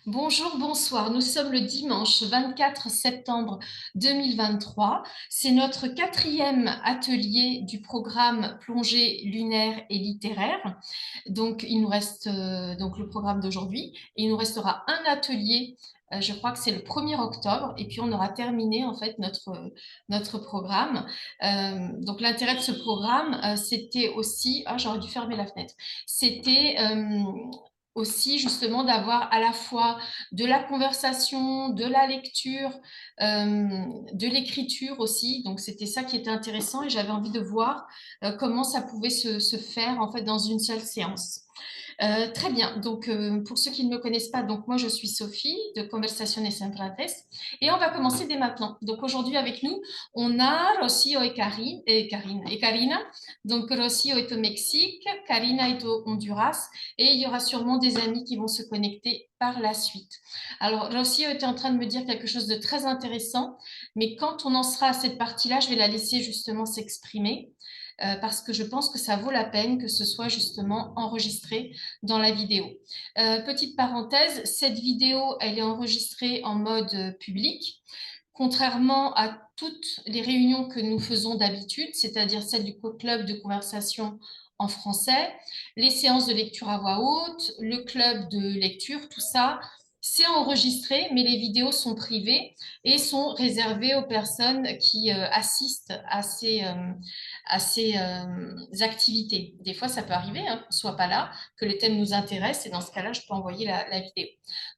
Bonjour, bonsoir. Nous sommes le dimanche 24 septembre 2023. C'est notre quatrième atelier du programme plongée lunaire et littéraire. Donc, il nous reste donc le programme d'aujourd'hui et il nous restera un atelier. Je crois que c'est le 1er octobre et puis on aura terminé en fait notre programme. Donc l'intérêt de ce programme, c'était aussi... Ah, j'aurais dû fermer la fenêtre. C'était aussi justement d'avoir à la fois de la conversation, de la lecture, de l'écriture aussi. Donc, c'était ça qui était intéressant et j'avais envie de voir comment ça pouvait se faire en fait dans une seule séance. Très bien. Donc, pour ceux qui ne me connaissent pas, donc moi, je suis Sophie de Conversaciones Centrales et on va commencer dès maintenant. Donc, aujourd'hui, avec nous, on a Rocío et Karina. Donc, Rocío est au Mexique, Karina est au Honduras et il y aura sûrement des amis qui vont se connecter par la suite. Alors, Rocío était en train de me dire quelque chose de très intéressant, mais quand on en sera à cette partie-là, je vais la laisser justement s'exprimer. Parce que je pense que ça vaut la peine que ce soit justement enregistré dans la vidéo. Petite parenthèse, cette vidéo, elle est enregistrée en mode public, contrairement à toutes les réunions que nous faisons d'habitude, c'est-à-dire celle du club de conversation en français, les séances de lecture à voix haute, le club de lecture, tout ça, c'est enregistré, mais les vidéos sont privées et sont réservées aux personnes qui assistent à ces activités. Des fois, ça peut arriver qu'on ne soit pas là, que le thème nous intéresse, et dans ce cas-là, je peux envoyer la vidéo.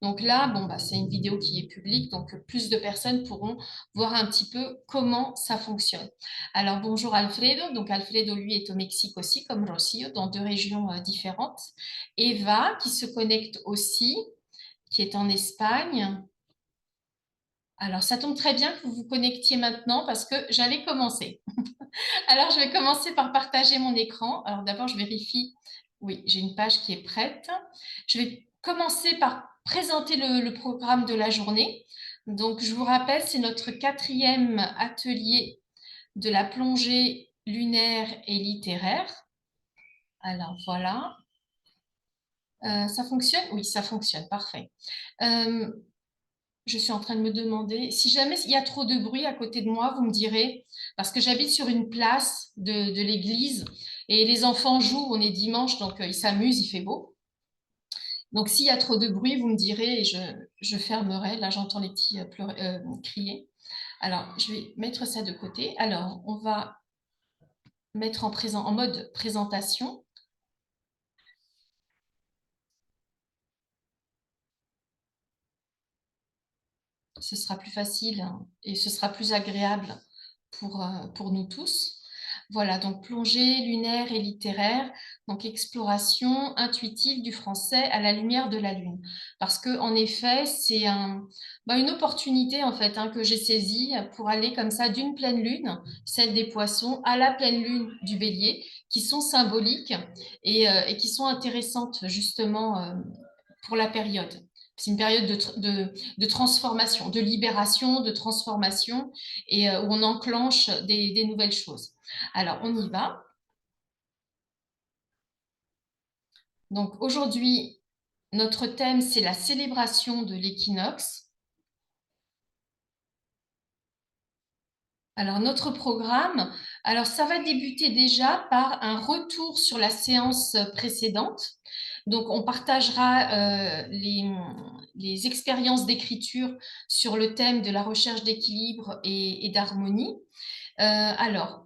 Donc là, bon, bah, c'est une vidéo qui est publique, donc plus de personnes pourront voir un petit peu comment ça fonctionne. Alors, bonjour Alfredo. Donc, Alfredo, lui, est au Mexique aussi, comme Rocío, dans deux régions différentes. Eva, qui se connecte aussi, qui est en Espagne. Alors, ça tombe très bien que vous vous connectiez maintenant parce que j'allais commencer. Alors, je vais commencer par partager mon écran. Alors, d'abord, je vérifie. Oui, j'ai une page qui est prête. Je vais commencer par présenter le programme de la journée. Donc, je vous rappelle, c'est notre quatrième atelier de la plongée lunaire et littéraire. Alors, voilà. Ça fonctionne? Oui, ça fonctionne. Parfait. Je suis en train de me demander, si jamais il y a trop de bruit à côté de moi, vous me direz, parce que j'habite sur une place de l'église et les enfants jouent, on est dimanche, donc ils s'amusent, il fait beau. Donc s'il y a trop de bruit, vous me direz et je fermerai. Là, j'entends les petits crier. Alors, je vais mettre ça de côté. Alors, on va mettre en mode présentation. Ce sera plus facile et ce sera plus agréable pour nous tous. Voilà, donc plongée lunaire et littéraire, donc exploration intuitive du français à la lumière de la lune. Parce que en effet, c'est une opportunité en fait que j'ai saisie pour aller comme ça d'une pleine lune, celle des poissons, à la pleine lune du bélier, qui sont symboliques et qui sont intéressantes justement pour la période. C'est une période de transformation, de libération, de transformation, et où on enclenche des nouvelles choses. Alors, on y va. Donc, aujourd'hui, notre thème, c'est la célébration de l'équinoxe. Alors, notre programme, alors ça va débuter déjà par un retour sur la séance précédente. Donc, on partagera les expériences d'écriture sur le thème de la recherche d'équilibre et d'harmonie. Alors,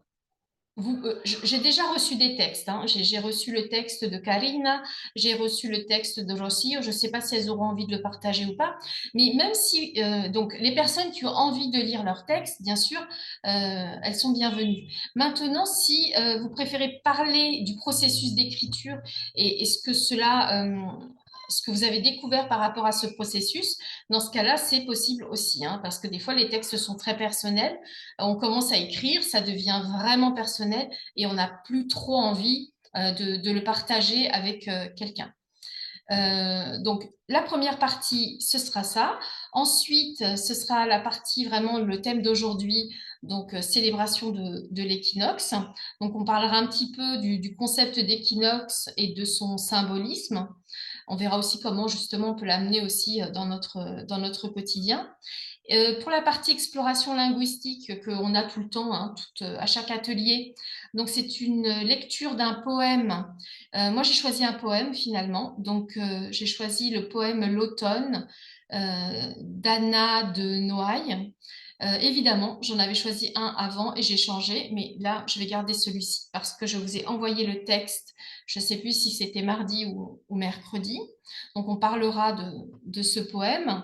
j'ai déjà reçu des textes. J'ai reçu le texte de Karina, j'ai reçu le texte de Rocío. Je ne sais pas si elles auront envie de le partager ou pas. Mais même si, donc, les personnes qui ont envie de lire leur texte, bien sûr, elles sont bienvenues. Maintenant, si vous préférez parler du processus d'écriture et ce que vous avez découvert par rapport à ce processus, dans ce cas-là, c'est possible aussi, parce que des fois, les textes sont très personnels. On commence à écrire, ça devient vraiment personnel et on n'a plus trop envie de le partager avec quelqu'un. Donc, la première partie, ce sera ça. Ensuite, ce sera la partie vraiment le thème d'aujourd'hui, donc célébration de l'équinoxe. Donc, on parlera un petit peu du concept d'équinoxe et de son symbolisme. On verra aussi comment justement on peut l'amener aussi dans notre quotidien. Pour la partie exploration linguistique qu'on a tout le temps, hein, à chaque atelier, donc c'est une lecture d'un poème. Moi, j'ai choisi un poème finalement. Donc, j'ai choisi le poème L'automne d'Anna de Noailles. Évidemment, j'en avais choisi un avant et j'ai changé, mais là, je vais garder celui-ci parce que je vous ai envoyé le texte. Je ne sais plus si c'était mardi ou mercredi. Donc, on parlera de ce poème.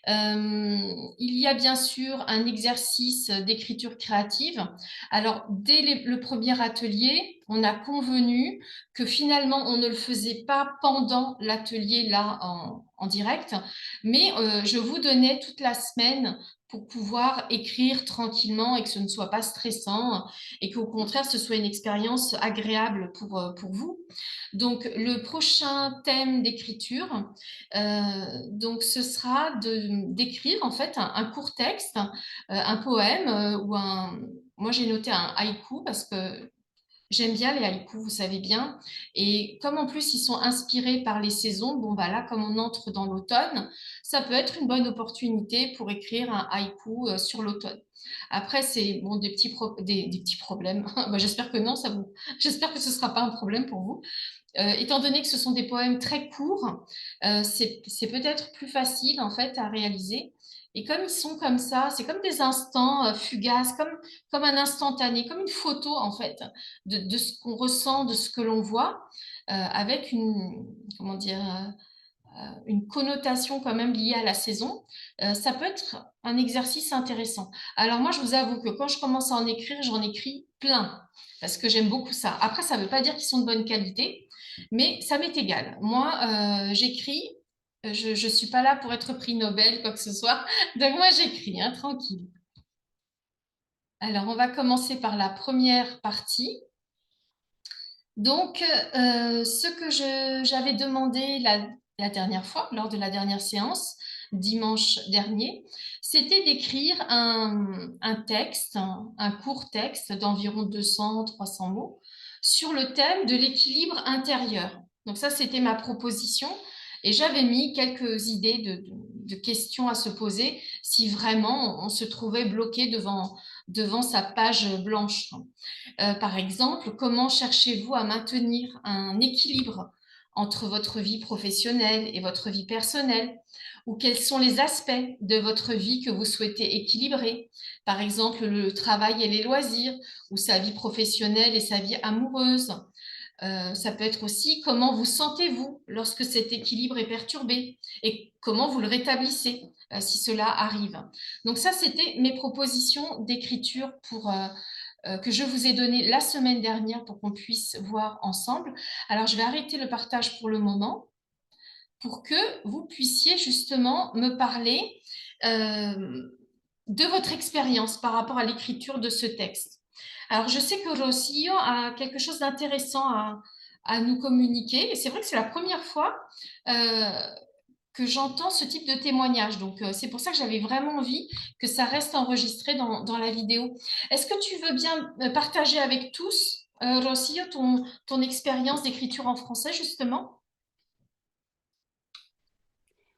Il y a bien sûr un exercice d'écriture créative. Alors, dès le premier atelier, on a convenu que finalement, on ne le faisait pas pendant l'atelier là en direct, mais je vous donnais toute la semaine pour pouvoir écrire tranquillement et que ce ne soit pas stressant et qu'au contraire, ce soit une expérience agréable pour vous. Donc, le prochain thème d'écriture, donc ce sera d'écrire en fait un court texte, un poème ou un... Moi, j'ai noté un haïku parce que j'aime bien les haïkus, vous savez bien. Et comme en plus ils sont inspirés par les saisons, bon bah là, comme on entre dans l'automne, ça peut être une bonne opportunité pour écrire un haïku sur l'automne. Après, c'est bon, des petits problèmes. Bah, j'espère que non, j'espère que ce ne sera pas un problème pour vous. Étant donné que ce sont des poèmes très courts, c'est peut-être plus facile en fait à réaliser. Et comme ils sont comme ça, c'est comme des instants fugaces, comme un instantané, comme une photo en fait de ce qu'on ressent, de ce que l'on voit, avec comment dire, une connotation quand même liée à la saison. Ça peut être un exercice intéressant. Alors moi, je vous avoue que quand je commence à en écrire, j'en écris plein parce que j'aime beaucoup ça. Après, ça ne veut pas dire qu'ils sont de bonne qualité, mais ça m'est égal. Moi, j'écris. Je ne suis pas là pour être prix Nobel, quoi que ce soit. Donc moi, j'écris, hein, tranquille. Alors, on va commencer par la première partie. Donc, ce que j'avais demandé la dernière fois, lors de la dernière séance, dimanche dernier, c'était d'écrire un texte, un court texte d'environ 200-300 mots sur le thème de l'équilibre intérieur. Donc ça, c'était ma proposition et j'avais mis quelques idées de questions à se poser si vraiment on se trouvait bloqué devant sa page blanche. Par exemple, comment cherchez-vous à maintenir un équilibre entre votre vie professionnelle et votre vie personnelle? Ou quels sont les aspects de votre vie que vous souhaitez équilibrer? Par exemple, le travail et les loisirs, ou sa vie professionnelle et sa vie amoureuse. Ça peut être aussi comment vous sentez-vous lorsque cet équilibre est perturbé et comment vous le rétablissez si cela arrive. Donc ça, c'était mes propositions d'écriture que je vous ai donné la semaine dernière pour qu'on puisse voir ensemble. Alors, je vais arrêter le partage pour le moment pour que vous puissiez justement me parler de votre expérience par rapport à l'écriture de ce texte. Alors, je sais que Rosillo a quelque chose d'intéressant à nous communiquer et c'est vrai que c'est la première fois euh, que j'entends ce type de témoignage. Donc, c'est pour ça que j'avais vraiment envie que ça reste enregistré dans la vidéo. Est-ce que tu veux bien partager avec tous, Rosillo, ton expérience d'écriture en français, justement?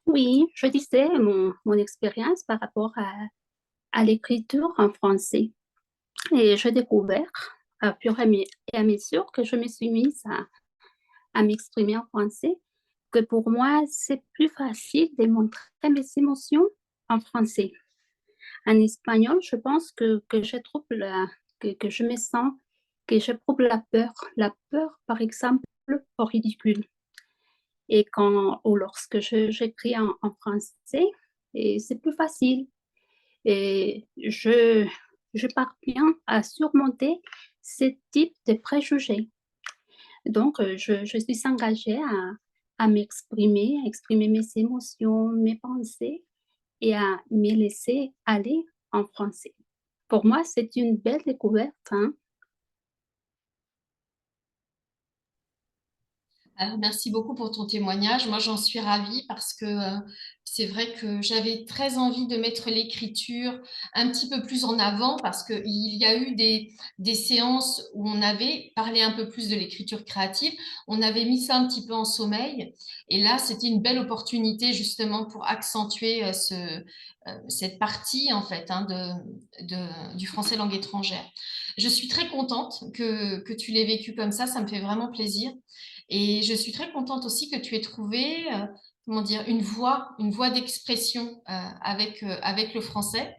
Oui, je disais mon expérience par rapport à l'écriture en français. Et j'ai découvert, à fur et à mesure que je me suis mise à m'exprimer en français, que pour moi, c'est plus facile de montrer mes émotions en français. En espagnol, je pense que je trouve que je me sens, que j'éprouve la peur, par exemple, au ridicule. Et ou lorsque j'écris en français, et c'est plus facile. Et je parviens à surmonter ce type de préjugés. Donc, je suis engagée à m'exprimer, à exprimer mes émotions, mes pensées et à me laisser aller en français. Pour moi, c'est une belle découverte, hein. Alors, merci beaucoup pour ton témoignage. Moi, j'en suis ravie parce que c'est vrai que j'avais très envie de mettre l'écriture un petit peu plus en avant parce qu'il y a eu des séances où on avait parlé un peu plus de l'écriture créative. On avait mis ça un petit peu en sommeil. Et là, c'était une belle opportunité justement pour accentuer cette partie, en fait, hein, du français langue étrangère. Je suis très contente que tu l'aies vécu comme ça me fait vraiment plaisir. Et je suis très contente aussi que tu aies trouvé, comment dire, une voie d'expression avec le français.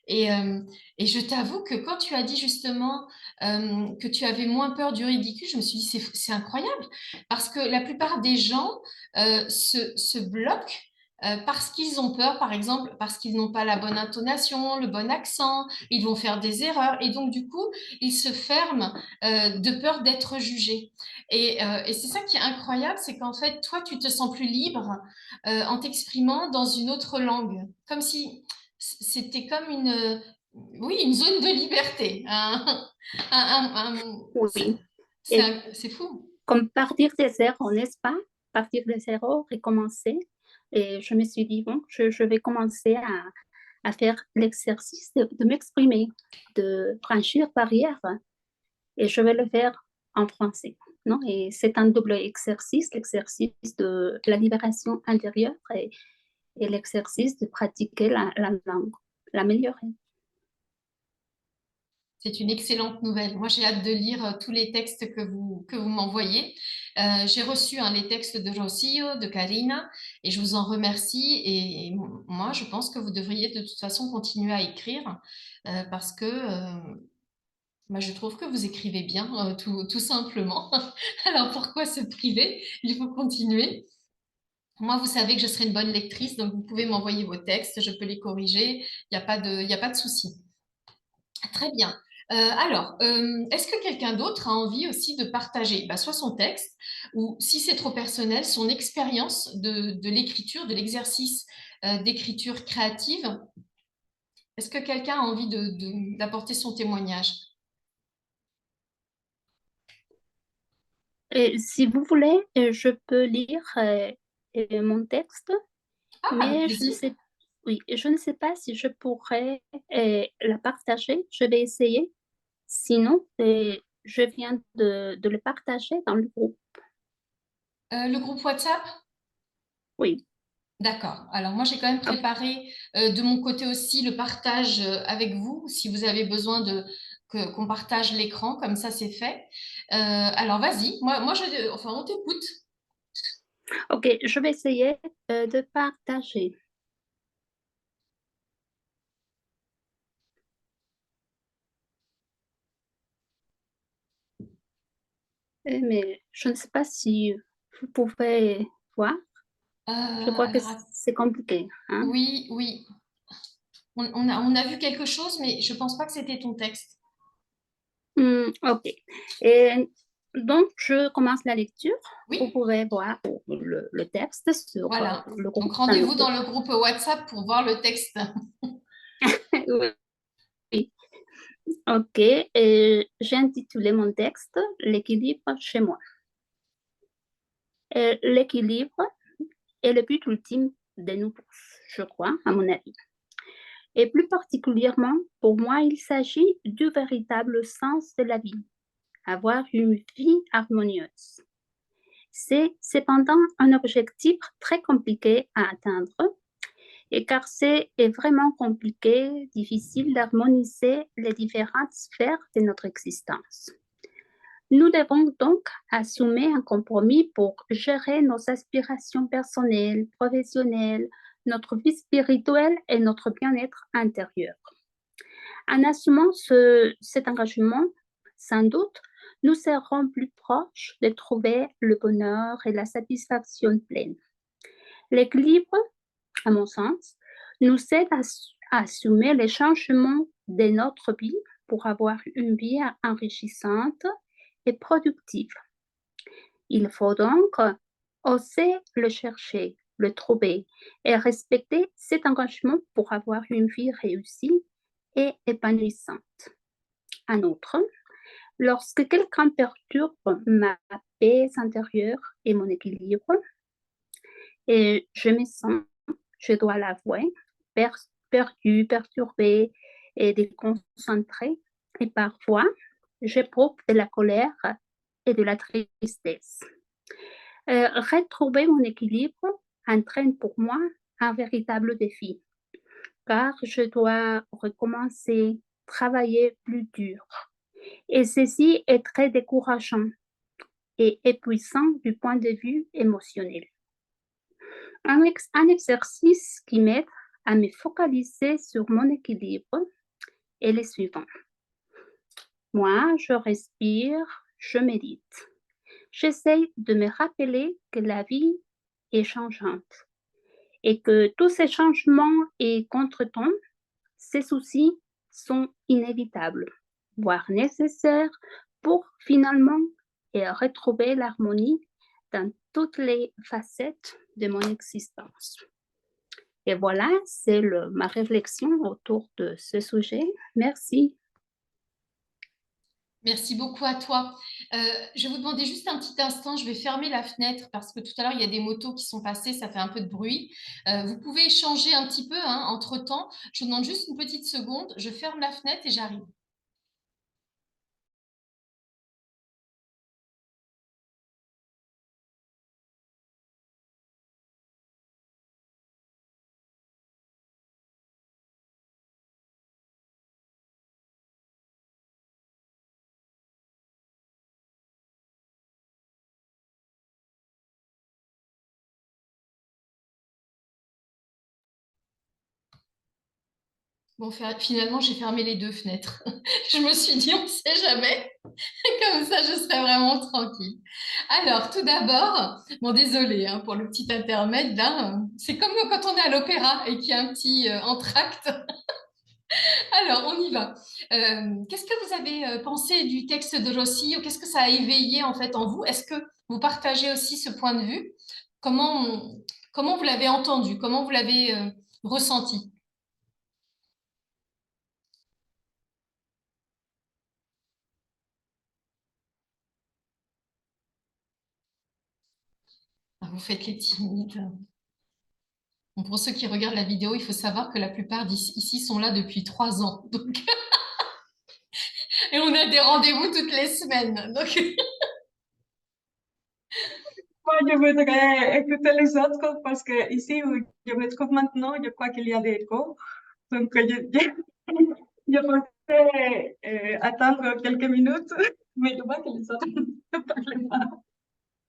Et, euh, et je t'avoue que quand tu as dit justement que tu avais moins peur du ridicule, je me suis dit, c'est incroyable, parce que la plupart des gens se bloquent parce qu'ils ont peur, par exemple, parce qu'ils n'ont pas la bonne intonation, le bon accent, ils vont faire des erreurs, et donc du coup, ils se ferment de peur d'être jugés. Et c'est ça qui est incroyable, c'est qu'en fait, toi, tu te sens plus libre en t'exprimant dans une autre langue, comme si c'était comme oui, une zone de liberté. Oui. Et C'est fou. comme partir des zéros, n'est-ce pas? Partir des zéros, recommencer. Et je me suis dit, bon, je vais commencer à faire l'exercice de m'exprimer, de franchir barrière. Et je vais le faire en français. Non? Et c'est un double exercice, l'exercice de la libération intérieure et l'exercice de pratiquer la langue, l'améliorer. C'est une excellente nouvelle. Moi, j'ai hâte de lire tous les textes que vous m'envoyez. J'ai reçu les textes de Rocio, de Karina, et je vous en remercie. Et moi, je pense que vous devriez de toute façon continuer à écrire parce que bah, je trouve que vous écrivez bien, tout simplement. Alors, pourquoi se priver? Il faut continuer. Moi, vous savez que je serai une bonne lectrice, donc vous pouvez m'envoyer vos textes, je peux les corriger, il y a pas de souci. Très bien. Est-ce que quelqu'un d'autre a envie aussi de partager bah, soit son texte ou, si c'est trop personnel, son expérience de l'écriture, de l'exercice d'écriture créative? Est-ce que quelqu'un a envie d'apporter son témoignage? Et si vous voulez, je peux lire mon texte, Ah, avec mais plaisir. oui, je ne sais pas si je pourrais la partager. Je vais essayer. Sinon, je viens de le partager dans le groupe. Le groupe WhatsApp? Oui. D'accord. Alors moi, j'ai quand même Ok. préparé de mon côté aussi le partage avec vous, si vous avez besoin qu'on partage l'écran, comme ça c'est fait. Alors vas-y, enfin, on t'écoute. Ok, je vais essayer de partager. Mais je ne sais pas si vous pouvez voir. Je crois que Alors, c'est compliqué, hein? oui, oui. On a vu quelque chose, mais je pense pas que c'était ton texte. Ok. Et donc, je commence la lecture. Vous Oui, pouvez voir le texte sur voilà. le Donc groupe, dans le rendez-vous dans groupe. le groupe WhatsApp pour voir le texte. Oui. Ok. Et j'ai intitulé mon texte L'équilibre chez moi. Et l'équilibre est le but ultime de nous tous, je crois, à mon avis. Et plus particulièrement, pour moi, il s'agit du véritable sens de la vie, avoir une vie harmonieuse. C'est cependant un objectif très compliqué à atteindre, et car c'est vraiment compliqué, difficile d'harmoniser les différentes sphères de notre existence. Nous devons donc assumer un compromis pour gérer nos aspirations personnelles, professionnelles, notre vie spirituelle et notre bien-être intérieur. En assumant cet engagement, sans doute, nous serons plus proches de trouver le bonheur et la satisfaction pleine. L'équilibre, à mon sens, nous aide à assumer les changements de notre vie pour avoir une vie enrichissante et productive. Il faut donc oser le chercher, le trouver et respecter cet engagement pour avoir une vie réussie et épanouissante. En outre, Lorsque quelqu'un perturbe ma paix intérieure et mon équilibre, et je me sens, je dois l'avouer, perdue, perturbée et déconcentrée. Et parfois, j'éprouve de la colère et de la tristesse. Retrouver mon équilibre entraîne pour moi un véritable défi, car je dois recommencer, travailler plus dur. Et ceci est très décourageant et épuisant du point de vue émotionnel. Un exercice qui m'aide à me focaliser sur mon équilibre est le suivant. Moi, je respire, je médite. J'essaie de me rappeler que la vie est changeante et que tous ces changements et contretemps, ces soucis sont inévitables, voire nécessaires pour finalement retrouver l'harmonie dans toutes les facettes de mon existence. Et voilà, c'est ma réflexion autour de ce sujet. Merci. Merci beaucoup à toi. Je vais vous demander juste un petit instant, je vais fermer la fenêtre parce que tout à l'heure, il y a des motos qui sont passées, ça fait un peu de bruit. Vous pouvez échanger un petit peu hein, entre-temps. Je vous demande juste une petite seconde, je ferme la fenêtre et j'arrive. Bon, finalement, j'ai fermé les deux fenêtres. Je me suis dit, on ne sait jamais. Comme ça, je serai vraiment tranquille. Alors, tout d'abord, bon, désolé hein, pour le petit intermède là. C'est comme quand on est à l'opéra et qu'il y a un petit entracte. Alors, on y va. Qu'est-ce que vous avez pensé du texte de Rossi? Qu'est-ce que ça a éveillé en fait en vous? Est-ce que vous partagez aussi ce point de vue? Comment, comment vous l'avez entendu? Comment vous l'avez ressenti? Ah, vous faites les timides. Bon, pour ceux qui regardent la vidéo, il faut savoir que la plupart d'ici sont là depuis 3 ans. Donc... Et on a des rendez-vous toutes les semaines. Donc... Moi, je voudrais écouter les autres parce que ici où je me trouve maintenant, je crois qu'il y a des échos. Donc, je pensais attendre quelques minutes, mais je vois que les autres ne parlent pas.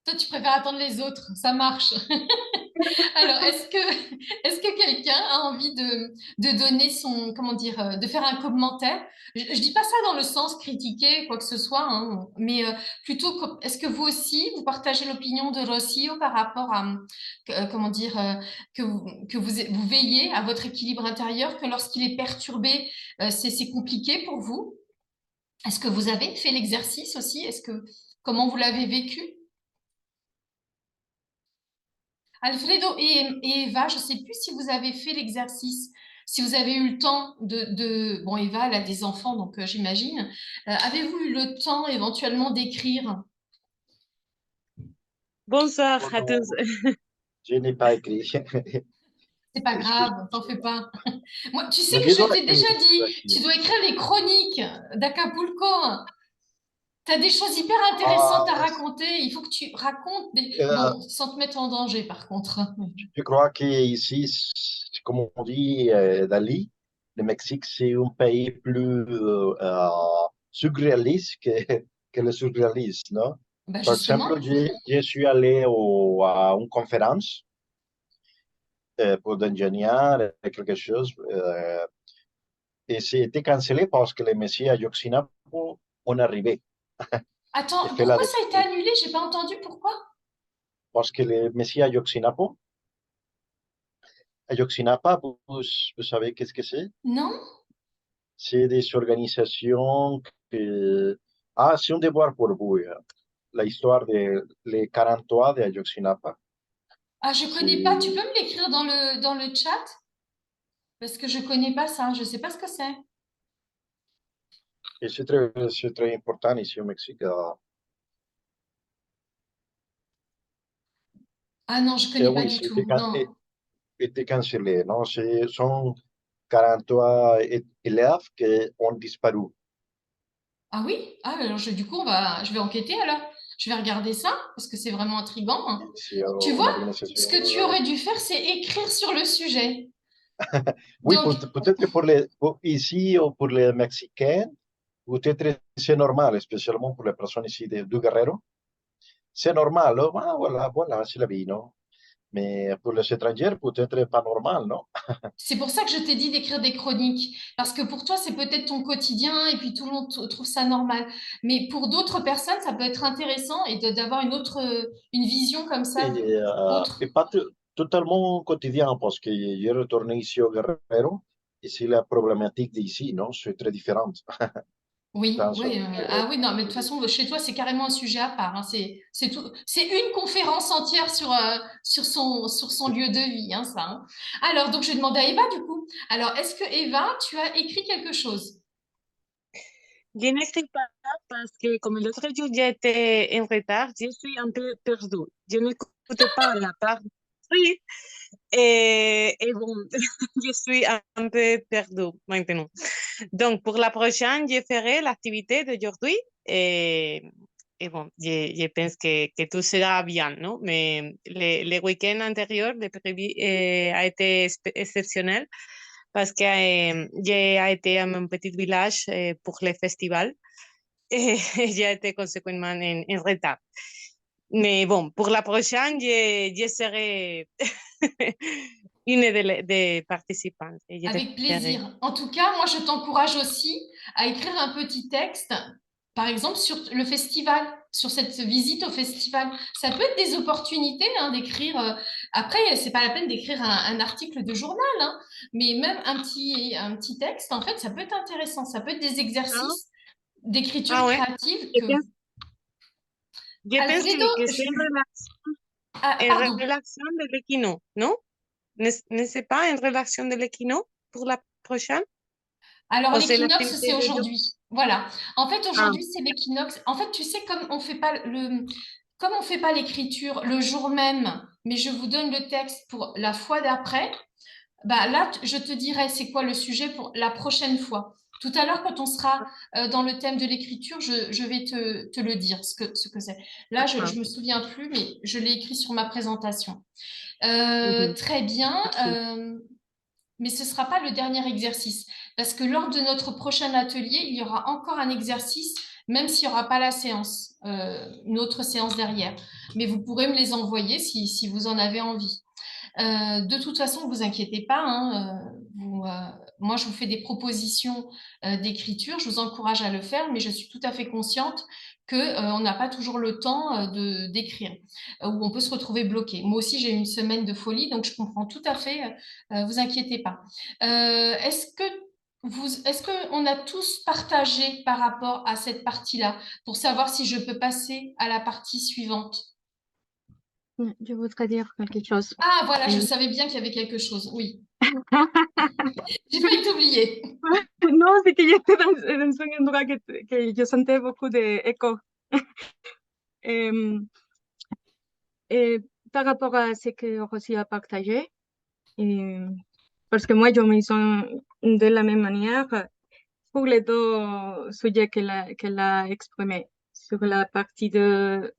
Toi, tu préfères attendre les autres, ça marche. Alors, est-ce que quelqu'un a envie de donner son, comment dire, de faire un commentaire? Je ne dis pas ça dans le sens critiquer quoi que ce soit, hein, mais plutôt, est-ce que vous aussi, vous partagez l'opinion de Rossio par rapport à, comment dire, que vous veillez à votre équilibre intérieur, que lorsqu'il est perturbé, c'est compliqué pour vous? Est-ce que vous avez fait l'exercice aussi? Comment vous l'avez vécu? Alfredo et Eva, je ne sais plus si vous avez fait l'exercice, si vous avez eu le temps Bon, Eva, elle a des enfants, donc j'imagine. Avez-vous eu le temps éventuellement d'écrire? Bonsoir Oh à non, tous. je n'ai pas écrit. C'est pas grave, t'en fais Excuse-moi. pas. Moi, tu sais Mais que je je dois t'ai déjà écrire, je dois dit, tu écrire. dois écrire les chroniques d'Acapulco. Tu as des choses hyper intéressantes à Ah, raconter. Il faut que tu racontes euh, Bon, sans te mettre en danger, par contre. je crois qu'ici, comme on dit Dali, le Mexique, c'est un pays plus surréaliste que le surréaliste, non? Ben Par exemple, justement. je suis allé à une conférence pour d'ingénieur, quelque chose, et c'était cancellé parce que les messieurs à Yoxinapo ont arrivé et Attends, fait la pourquoi ça a été découverte. annulé? J'ai pas entendu pourquoi. Parce que les messieurs à Yoxinapo, Ayotzinapa, vous savez qu'est-ce que c'est? Non? C'est des organisations que... Ah, c'est un devoir pour vous. La histoire des les 43 de Ayotzinapa. Ah, je connais pas. Tu C'est... peux me l'écrire dans le chat? Parce que je connais pas ça. Je sais pas ce que c'est. Et c'est très important ici au Mexique. Ah non, je Et connais pas oui, du tout. Non. été cancellé. Non, ce sont 43 élèves qui ont disparu. Ah oui? Ah, alors du coup, je vais enquêter alors. Je vais regarder ça parce que c'est vraiment intriguant, hein. C'est Tu une vois, organisation. ce que tu aurais dû faire, c'est écrire sur le sujet. Oui, Donc, peut-être que ici, ou pour les Mexicains, peut-être c'est normal, spécialement pour les personnes ici du Guerrero. C'est normal, oh, ah, voilà, c'est la vie, non? Mais pour les étrangers, peut-être pas normal, non? c'est pour ça que je t'ai dit d'écrire des chroniques, parce que pour toi, c'est peut-être ton quotidien et puis tout le monde trouve ça normal. Mais pour d'autres personnes, ça peut être intéressant et d'avoir une vision comme ça, Et autre. pas totalement quotidien, parce que j'ai retourné ici au Guerrero, et c'est la problématique d'ici, non? C'est très différente. Oui, Pense oui. que- Ah oui, non, mais de toute façon, chez toi, c'est carrément un sujet à part, hein. C'est tout, c'est une conférence entière sur son lieu de vie, hein, ça, hein. Alors, donc, je vais demander à Eva, du coup. Alors, est-ce que Eva, tu as écrit quelque chose? Je n'écris pas parce que comme l'autre jour j'étais en retard, je suis un peu perdue. Je n'écoutais pas la part. Oui, et bon, je suis un peu perdue maintenant. Donc, pour la prochaine, je ferai l'activité d'aujourd'hui et bon, je pense que tout sera bien, non? Mais le week-end antérieur, le prévu, a été exceptionnel parce que j'ai été à mon petit village pour le festival et j'ai été conséquemment en retard. Mais bon, pour la prochaine, je serai une des participantes. Et je le Avec ferai. plaisir. En tout cas, moi, je t'encourage aussi à écrire un petit texte, par exemple, sur le festival, sur cette visite au festival. Ça peut être des opportunités, hein, d'écrire. Après, c'est pas la peine d'écrire un article de journal, hein, mais même un petit texte, en fait, ça peut être intéressant. Ça peut être des Ah, exercices d'écriture ah ouais. créative Je que. pense, je pense Alfredo, que c'est ah, en pardon. relation de l'équino, non? N'est-ce pas en relation de l'équino pour la prochaine? Alors, Ou c'est l'équinoxe, l'activité c'est de jour? aujourd'hui. Voilà. En fait, Ah, aujourd'hui, c'est l'équinoxe. En fait, tu sais, comme on fait pas l'écriture le jour même, mais je vous donne le texte pour la fois d'après, bah là, je te dirai c'est quoi le sujet pour la prochaine fois. Tout à l'heure, quand on sera dans le thème de l'écriture, je vais te le dire, ce que c'est. Là, ah, je me souviens plus, mais je l'ai écrit sur ma présentation. mhm. Très bien. Merci. Mais ce ne sera pas le dernier exercice, parce que lors de notre prochain atelier, il y aura encore un exercice, même s'il n'y aura pas la séance, une autre séance derrière. Mais vous pourrez me les envoyer si vous en avez envie. De toute façon, ne vous inquiétez pas, hein, moi, je vous fais des propositions d'écriture, je vous encourage à le faire, mais je suis tout à fait consciente qu'on n'a pas toujours le temps d'écrire, ou on peut se retrouver bloqué. Moi aussi, j'ai eu une semaine de folie, donc je comprends tout à fait, vous inquiétez pas. Est-ce qu'on a tous partagé par rapport à cette partie-là, pour savoir si je peux passer à la partie suivante? Je voudrais dire quelque chose. Ah, voilà, je Euh, savais bien qu'il y avait quelque chose, oui. J'ai failli t'oublier. No, sí que yo estoy en un endroit que yo sentais beaucoup d'écho. Em, Par rapport à ce que Rosy a partagé, parce que moi, je me sens de la même manière pour les deux sujets qu'elle a exprimés sur la partie de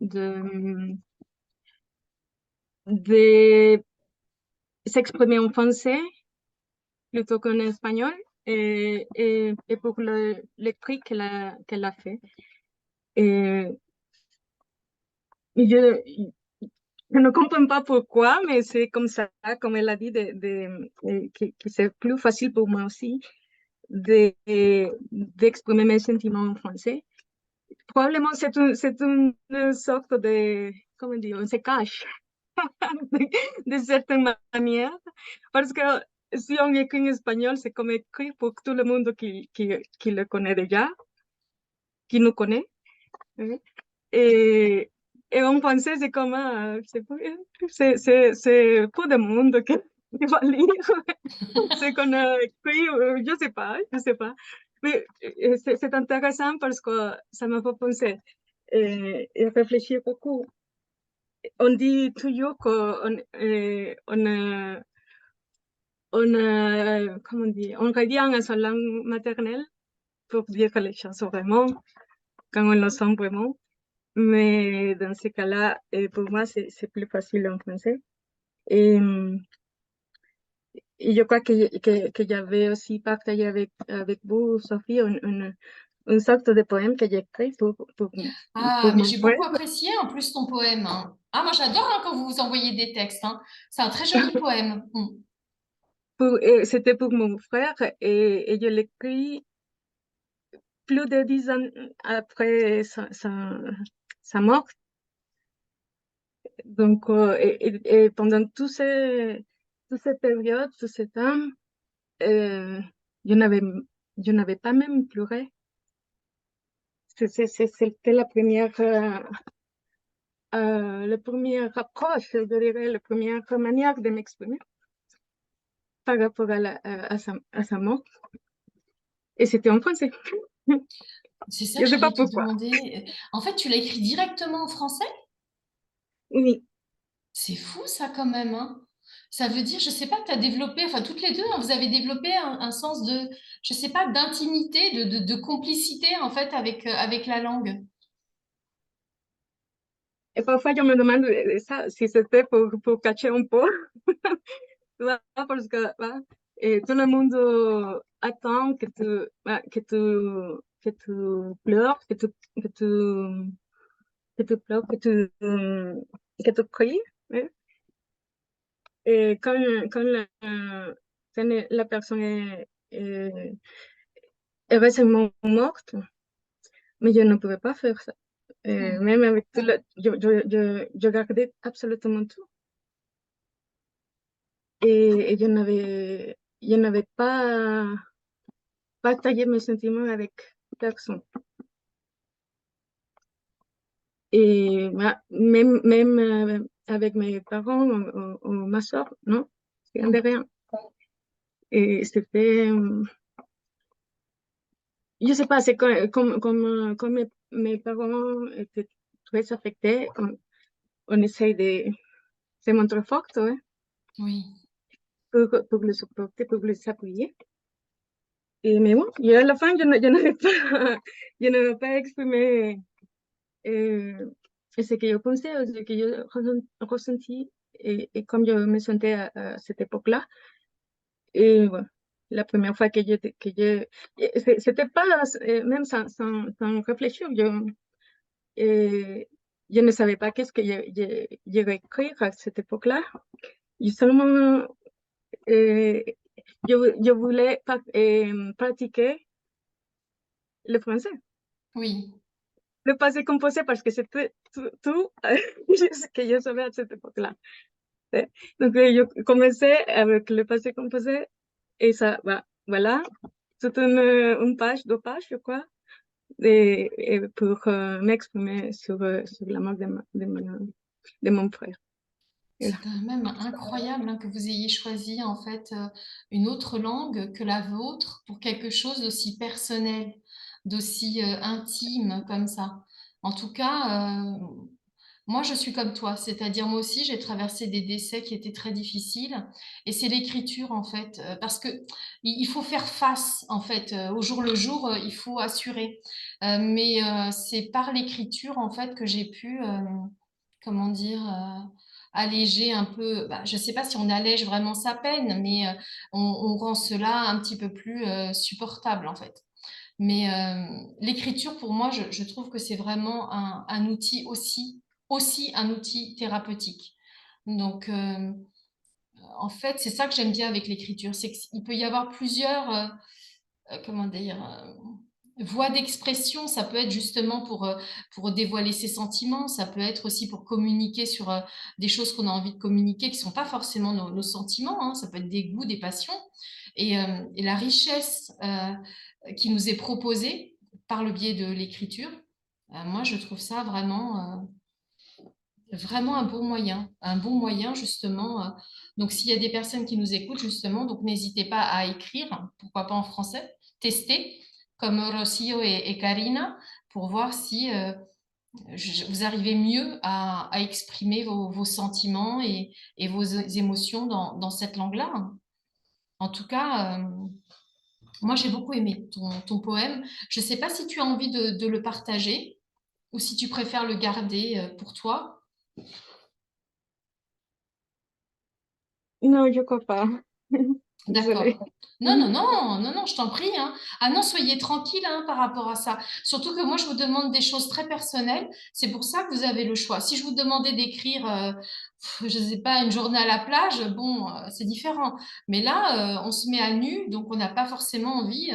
s'exprimer en français plutôt qu'en espagnol et pour l'écrit qu'elle a fait. Et je ne comprends pas pourquoi, mais c'est comme ça, comme elle a dit, que c'est plus facile pour moi aussi d'exprimer mes sentiments en français. Probablement, c'est une sorte de, comment dire, on se cache de certaine manière, parce que si on écrit en espagnol, c'est comme écrit pour tout le monde qui le connaît déjà, qui nous connaît. Hein. Et, et en français, c'est comme, c'est pour le monde qui va lire ce qu'on a écrit, je sais pas. Mais c'est intéressant parce que ça m'a fait penser et réfléchir beaucoup. On dit toujours comment on dit, on revient à sa langue maternelle pour dire les choses vraiment, quand on le sent vraiment. Mais dans ce cas-là, pour moi, c'est plus facile en français. Et, et je crois que j'avais aussi partagé avec vous, Sophie, une sorte de poème que j'ai écrit Ah, pour mais mon j'ai frère. beaucoup apprécié en plus ton poème, hein. Ah, moi j'adore hein, quand vous vous envoyez des textes, hein. C'est un très joli poème. C'était pour mon frère et je l'écris plus de 10 ans après sa mort. Donc, et pendant toutes ces périodes, tout ce temps, euh, je n'avais, je n'avais pas même pleuré. C'était la première approche, je dirais, la première manière de m'exprimer par rapport à sa mort. Et c'était en français. C'est ça Je que ne sais pas j'allais te pourquoi. demander. En fait, tu l'as écrit directement en français? Oui. C'est fou ça quand même, hein. Ça veut dire, je sais pas, tu as développé, enfin toutes les deux, hein, vous avez développé un sens de, je sais pas, d'intimité, de complicité en fait avec la langue. Et parfois, je me demande ça, si c'était pour cacher un peu, tu vois, parce que tout le monde attend que tu pleures, que tu pleures, que tu cries. Hein. Et quand la personne est récemment morte, mais je ne pouvais pas faire ça. Même avec tout je gardais absolument tout. Et je n'avais pas partagé mes sentiments avec personne. Et même avec mes parents ou ma soeur, non, rien de rien. Et c'était, je sais pas, c'est comme mes parents étaient très affectés, on essaye de se montrer forte, ouais, Oui. pour le supporter, pour les appuyer. Mais bon, et à la fin, je n'avais pas exprimé ce que je pensais, ce que je ressentis et comme je me sentais à cette époque-là. Et voilà, la première fois c'était pas même sans réfléchir, je ne savais pas qu'est-ce que j'allais écrire à cette époque-là. Je seulement, je voulais pratiquer le français. Oui. Le passé composé parce que c'était tout ce que je savais à cette époque-là. Donc, je commençais avec le passé composé et ça, voilà, toute une page, 2 pages, je crois, et pour m'exprimer sur la mort de mon frère. C'est Voilà. quand même incroyable hein, que vous ayez choisi en fait une autre langue que la vôtre pour quelque chose d'aussi personnel, d'aussi intime comme ça. En tout cas, moi je suis comme toi, c'est-à-dire moi aussi j'ai traversé des décès qui étaient très difficiles et c'est l'écriture en fait, parce que il faut faire face en fait au jour le jour, il faut assurer. Mais c'est par l'écriture en fait que j'ai pu, comment dire, alléger un peu, bah, je ne sais pas si on allège vraiment sa peine, mais on rend cela un petit peu plus supportable en fait. Mais l'écriture, pour moi, je trouve que c'est vraiment un outil aussi un outil thérapeutique. Donc, en fait, c'est ça que j'aime bien avec l'écriture, c'est qu'il peut y avoir plusieurs, comment dire, voie d'expression. Ça peut être justement pour dévoiler ses sentiments, ça peut être aussi pour communiquer sur des choses qu'on a envie de communiquer qui ne sont pas forcément nos sentiments, hein. Ça peut être des goûts, des passions. Et la richesse qui nous est proposée par le biais de l'écriture, moi je trouve ça vraiment un bon moyen justement. Donc s'il y a des personnes qui nous écoutent justement, donc n'hésitez pas à écrire, pourquoi pas en français, tester. comme Rocio et Karina, pour voir si vous arrivez mieux à exprimer vos sentiments et vos émotions dans cette langue-là. En tout cas, moi j'ai beaucoup aimé ton poème. Je ne sais pas si tu as envie de le partager ou si tu préfères le garder pour toi. Non, je crois pas. D'accord. Désolée. Non, non, non, non, non, je t'en prie, hein. Ah non, soyez tranquille, hein, par rapport à ça. Surtout que moi, je vous demande des choses très personnelles. C'est pour ça que vous avez le choix. Si je vous demandais d'écrire, je ne sais pas, une journée à la plage, bon, c'est différent. Mais là, on se met à nu, donc on n'a pas forcément envie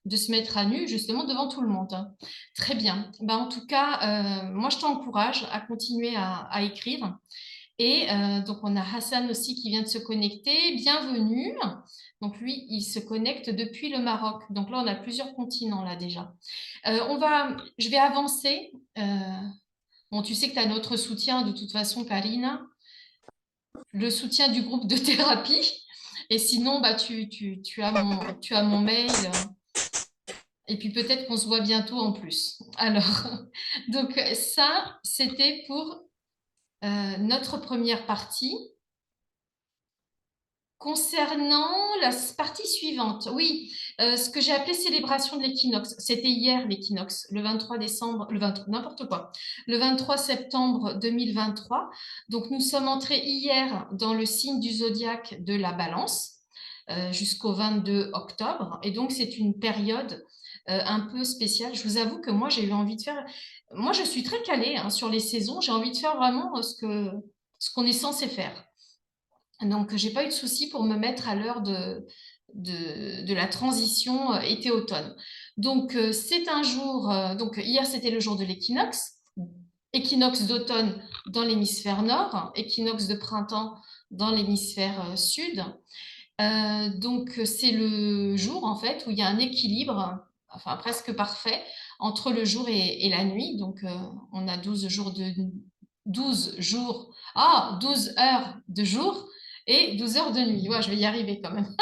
de se mettre à nu, justement, devant tout le monde, hein. Très bien. Ben, en tout cas, moi, je t'encourage à continuer à écrire. Et donc, on a Hassan aussi qui vient de se connecter. Bienvenue. Donc, lui, il se connecte depuis le Maroc. Donc là, on a plusieurs continents là déjà. Je vais avancer. Bon, tu sais que tu as notre soutien de toute façon, Karina, le soutien du groupe de thérapie. Et sinon, bah, tu as mon mail. Et puis peut-être qu'on se voit bientôt en plus. Alors, donc ça, c'était pour notre première partie. Concernant la partie suivante, oui, ce que j'ai appelé célébration de l'équinoxe, c'était hier l'équinoxe, le 23 décembre, n'importe quoi, le 23 septembre 2023. Donc, nous sommes entrés hier dans le signe du zodiaque de la Balance jusqu'au 22 octobre. Et donc, c'est une période un peu spéciale. Je vous avoue que moi, j'ai eu envie de faire... Moi, je suis très calée hein, sur les saisons. J'ai envie de faire vraiment ce qu'on est censé faire. Donc, j'ai pas eu de souci pour me mettre à l'heure de la transition été-automne. Donc, c'est un jour, donc hier c'était le jour de l'équinoxe, équinoxe d'automne dans l'hémisphère nord, équinoxe de printemps dans l'hémisphère sud. Donc, c'est le jour en fait où il y a un équilibre, enfin presque parfait, entre le jour et la nuit. Donc, on a 12 jours 12 heures de jour et 12 heures de nuit. Ouais, je vais y arriver quand même.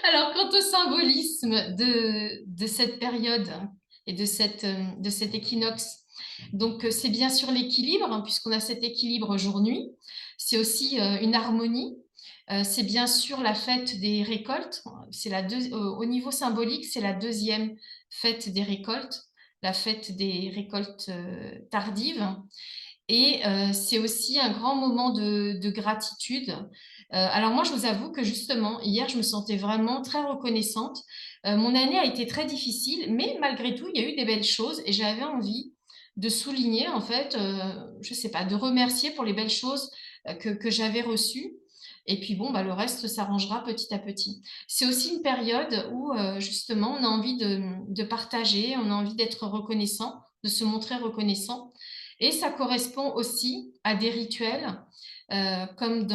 Alors, quant au symbolisme de cette période et de cet équinoxe, donc c'est bien sûr l'équilibre, hein, puisqu'on a cet équilibre jour-nuit. C'est aussi une harmonie. C'est bien sûr la fête des récoltes. Au niveau symbolique, c'est la deuxième fête des récoltes, la fête des récoltes tardives. Et c'est aussi un grand moment de gratitude. Alors moi, je vous avoue que justement, hier, je me sentais vraiment très reconnaissante. Mon année a été très difficile, mais malgré tout, il y a eu des belles choses et j'avais envie de souligner, en fait, je sais pas, de remercier pour les belles choses que j'avais reçues. Et puis bon, bah, le reste s'arrangera petit à petit. C'est aussi une période où justement, on a envie de partager, on a envie d'être reconnaissant, de se montrer reconnaissant. Et ça correspond aussi à des rituels, comme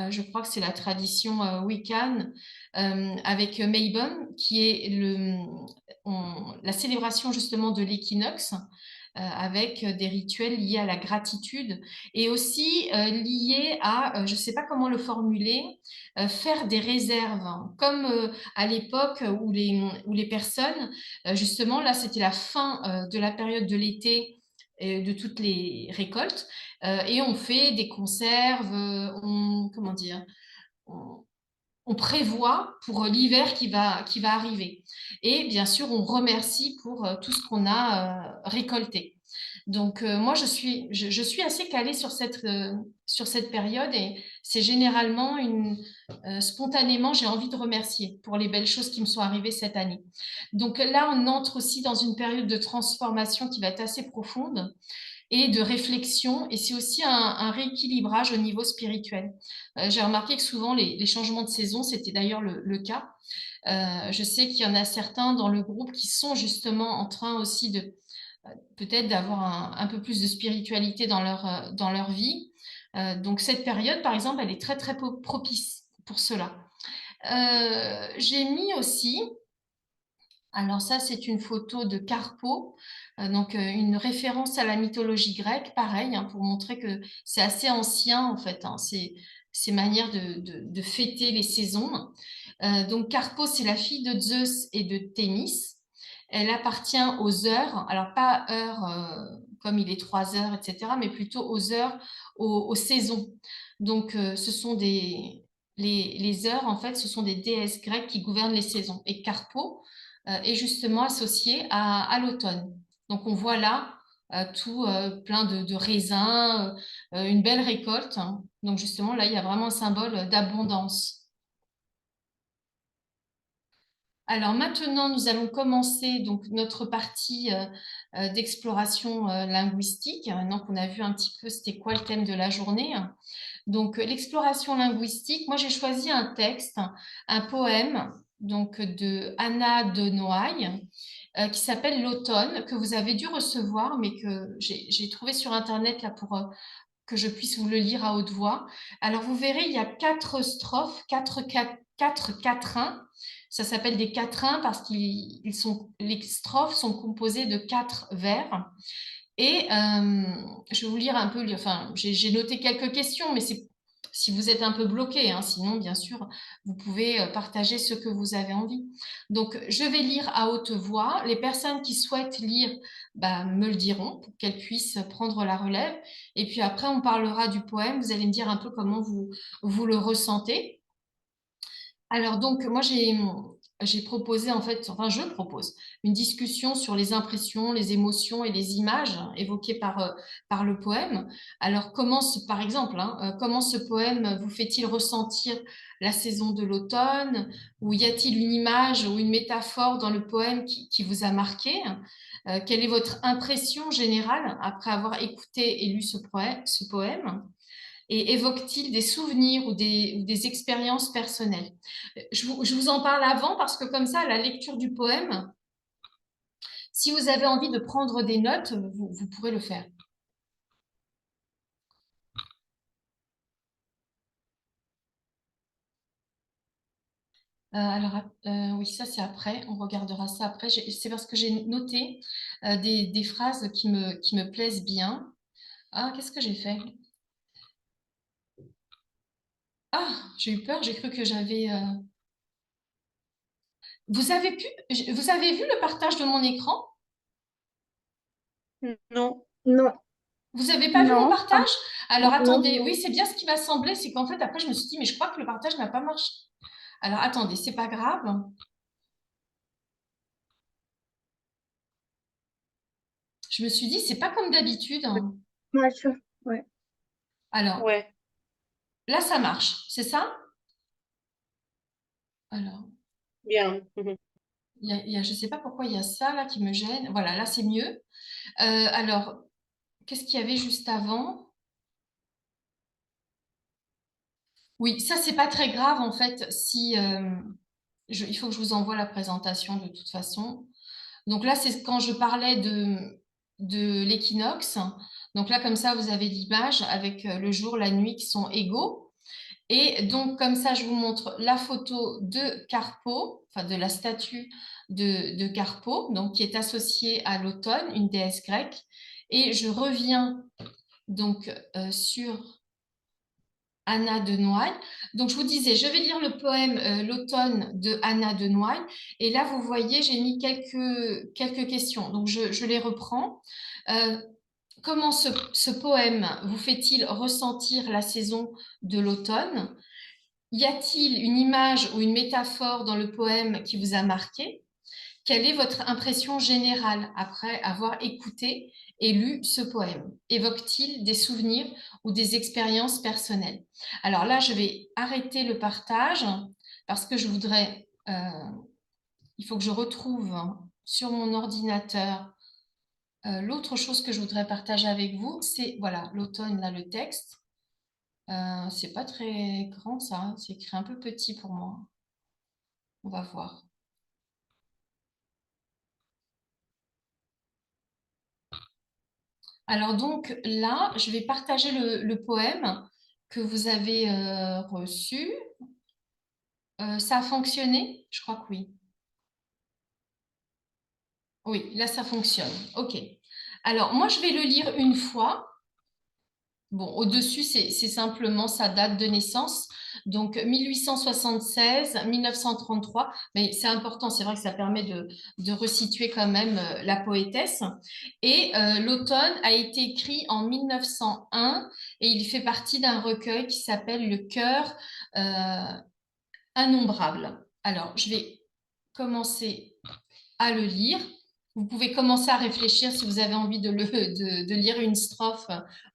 je crois que c'est la tradition Wiccan, avec Mabon, qui est la célébration justement de l'équinoxe, avec des rituels liés à la gratitude et aussi liés à, je ne sais pas comment le formuler, faire des réserves, hein. Comme à l'époque où les personnes, justement, là c'était la fin de la période de l'été, de toutes les récoltes, et on fait des conserves, comment dire, on, on prévoit pour l'hiver qui va arriver. Et bien sûr, on remercie pour tout ce qu'on a récolté. Donc, moi, je suis assez calée sur cette période et c'est généralement spontanément, j'ai envie de remercier pour les belles choses qui me sont arrivées cette année. Donc là, on entre aussi dans une période de transformation qui va être assez profonde et de réflexion, et c'est aussi un rééquilibrage au niveau spirituel. J'ai remarqué que souvent les changements de saison, c'était d'ailleurs le cas. Je sais qu'il y en a certains dans le groupe qui sont justement en train aussi de peut-être d'avoir un peu plus de spiritualité dans leur vie. Donc cette période, par exemple, elle est très très propice pour cela. J'ai mis aussi, alors ça c'est une photo de Carpo, donc une référence à la mythologie grecque, pareil, hein, pour montrer que c'est assez ancien en fait, hein. ces manières de fêter les saisons. Donc, Carpo, c'est la fille de Zeus et de Thémis. Elle appartient aux heures, alors pas heures comme il est 3 heures, etc., mais plutôt aux heures, aux saisons. Donc, ce sont les heures, en fait, ce sont des déesses grecques qui gouvernent les saisons. Et Carpo est justement associé à l'automne. Donc, on voit là tout plein de raisins, une belle récolte, hein. Donc, justement, là, il y a vraiment un symbole d'abondance. Alors maintenant, nous allons commencer donc notre partie d'exploration linguistique. Maintenant qu'on a vu un petit peu c'était quoi le thème de la journée. Donc l'exploration linguistique, moi j'ai choisi un texte, un poème donc de Anna de Noailles qui s'appelle L'automne, que vous avez dû recevoir, mais que j'ai trouvé sur Internet là pour que je puisse vous le lire à haute voix. Alors vous verrez, il y a 4 strophes, 4 quatrains. Ça s'appelle des quatrains parce les strophes sont composées de 4 vers. Et je vais vous lire un peu, enfin, j'ai noté quelques questions, mais c'est si vous êtes un peu bloqué, hein, sinon, bien sûr, vous pouvez partager ce que vous avez envie. Donc, je vais lire à haute voix. Les personnes qui souhaitent lire bah, me le diront pour qu'elles puissent prendre la relève. Et puis après, on parlera du poème. Vous allez me dire un peu comment vous le ressentez. Alors donc, moi, j'ai proposé, en fait, enfin, je propose une discussion sur les impressions, les émotions et les images évoquées par le poème. Alors, par exemple, hein, comment ce poème vous fait-il ressentir la saison de l'automne? Ou y a-t-il une image ou une métaphore dans le poème qui vous a marqué? Quelle est votre impression générale après avoir écouté et lu ce poème? Et évoque-t-il des souvenirs ou des expériences personnelles? Je vous en parle avant parce que comme ça, à la lecture du poème, si vous avez envie de prendre des notes, vous pourrez le faire. Oui, ça c'est après, on regardera ça après. C'est parce que j'ai noté des phrases qui me plaisent bien. Ah, qu'est-ce que j'ai fait? Ah, j'ai eu peur, j'ai cru que j'avais... Vous avez vu le partage de mon écran? Non, non, Vous n'avez pas vu mon Non, partage? Alors non. attendez, oui, c'est bien ce qui m'a semblé, c'est qu'en fait, après, je me suis dit, mais je crois que le partage n'a pas marché. Alors attendez, c'est pas grave. Je me suis dit, c'est pas comme d'habitude. Ouais. Alors, Ouais. là, ça marche, c'est ça? Alors, Bien. je ne sais pas pourquoi il y a ça là qui me gêne. Voilà, là, c'est mieux. Alors, qu'est-ce qu'il y avait juste avant? Oui, ça, c'est pas très grave en fait. Si il faut que je vous envoie la présentation de toute façon. Donc là, c'est quand je parlais de l'équinoxe. Donc là, comme ça, vous avez l'image avec le jour, la nuit qui sont égaux. Et donc, comme ça, je vous montre la photo de Carpo, enfin de la statue de Carpo, donc qui est associée à l'automne, une déesse grecque. Et je reviens donc sur Anna de Noailles. Donc, je vous disais, je vais lire le poème L'automne de Anna de Noailles. Et là, vous voyez, j'ai mis quelques questions. Donc, je les reprends. Comment ce poème vous fait-il ressentir la saison de l'automne? Y a-t-il une image ou une métaphore dans le poème qui vous a marqué? Quelle est votre impression générale après avoir écouté et lu ce poème? Évoque-t-il des souvenirs ou des expériences personnelles? Alors là, je vais arrêter le partage parce que il faut que je retrouve sur mon ordinateur l'autre chose que je voudrais partager avec vous, c'est voilà, l'automne, là, le texte. C'est pas très grand ça, hein, c'est écrit un peu petit pour moi. On va voir. Alors donc là, je vais partager le poème que vous avez reçu. Ça a fonctionné? Je crois que oui. Oui, là ça fonctionne. OK. Alors moi, je vais le lire une fois. Bon, au-dessus, c'est simplement sa date de naissance. Donc, 1876, 1933. Mais c'est important, c'est vrai que ça permet de resituer quand même la poétesse. Et l'automne a été écrit en 1901 et il fait partie d'un recueil qui s'appelle Le cœur innombrable. Alors, je vais commencer à le lire. Vous pouvez commencer à réfléchir si vous avez envie de lire une strophe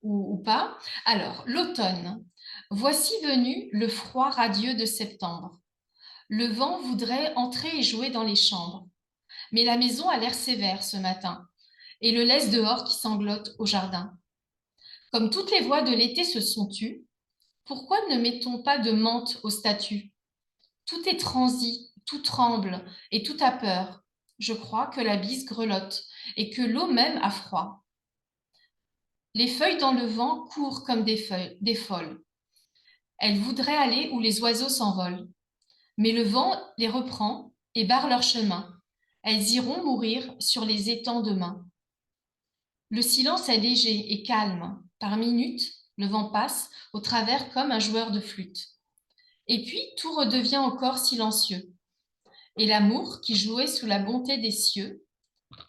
ou pas. Alors, l'automne. Voici venu le froid radieux de septembre. Le vent voudrait entrer et jouer dans les chambres. Mais la maison a l'air sévère ce matin et le laisse dehors qui sanglote au jardin. Comme toutes les voix de l'été se sont tues, pourquoi ne mettons pas de menthe aux statues? Tout est transi, tout tremble et tout a peur. Je crois que la bise grelotte et que l'eau même a froid. Les feuilles dans le vent courent comme des folles. Elles voudraient aller où les oiseaux s'envolent. Mais le vent les reprend et barre leur chemin. Elles iront mourir sur les étangs demain. Le silence est léger et calme. Par minutes, le vent passe au travers comme un joueur de flûte. Et puis tout redevient encore silencieux. Et l'amour, qui jouait sous la bonté des cieux,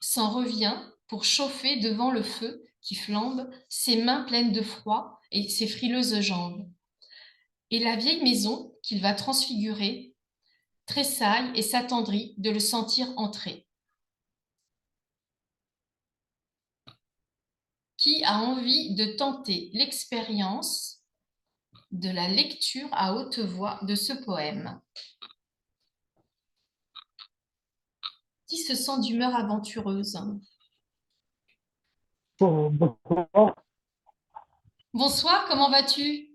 s'en revient pour chauffer devant le feu qui flambe ses mains pleines de froid et ses frileuses jambes. Et la vieille maison qu'il va transfigurer tressaille et s'attendrit de le sentir entrer. Qui a envie de tenter l'expérience de la lecture à haute voix de ce poème? Qui se sent d'humeur aventureuse? Bonsoir. Bonsoir, comment vas-tu?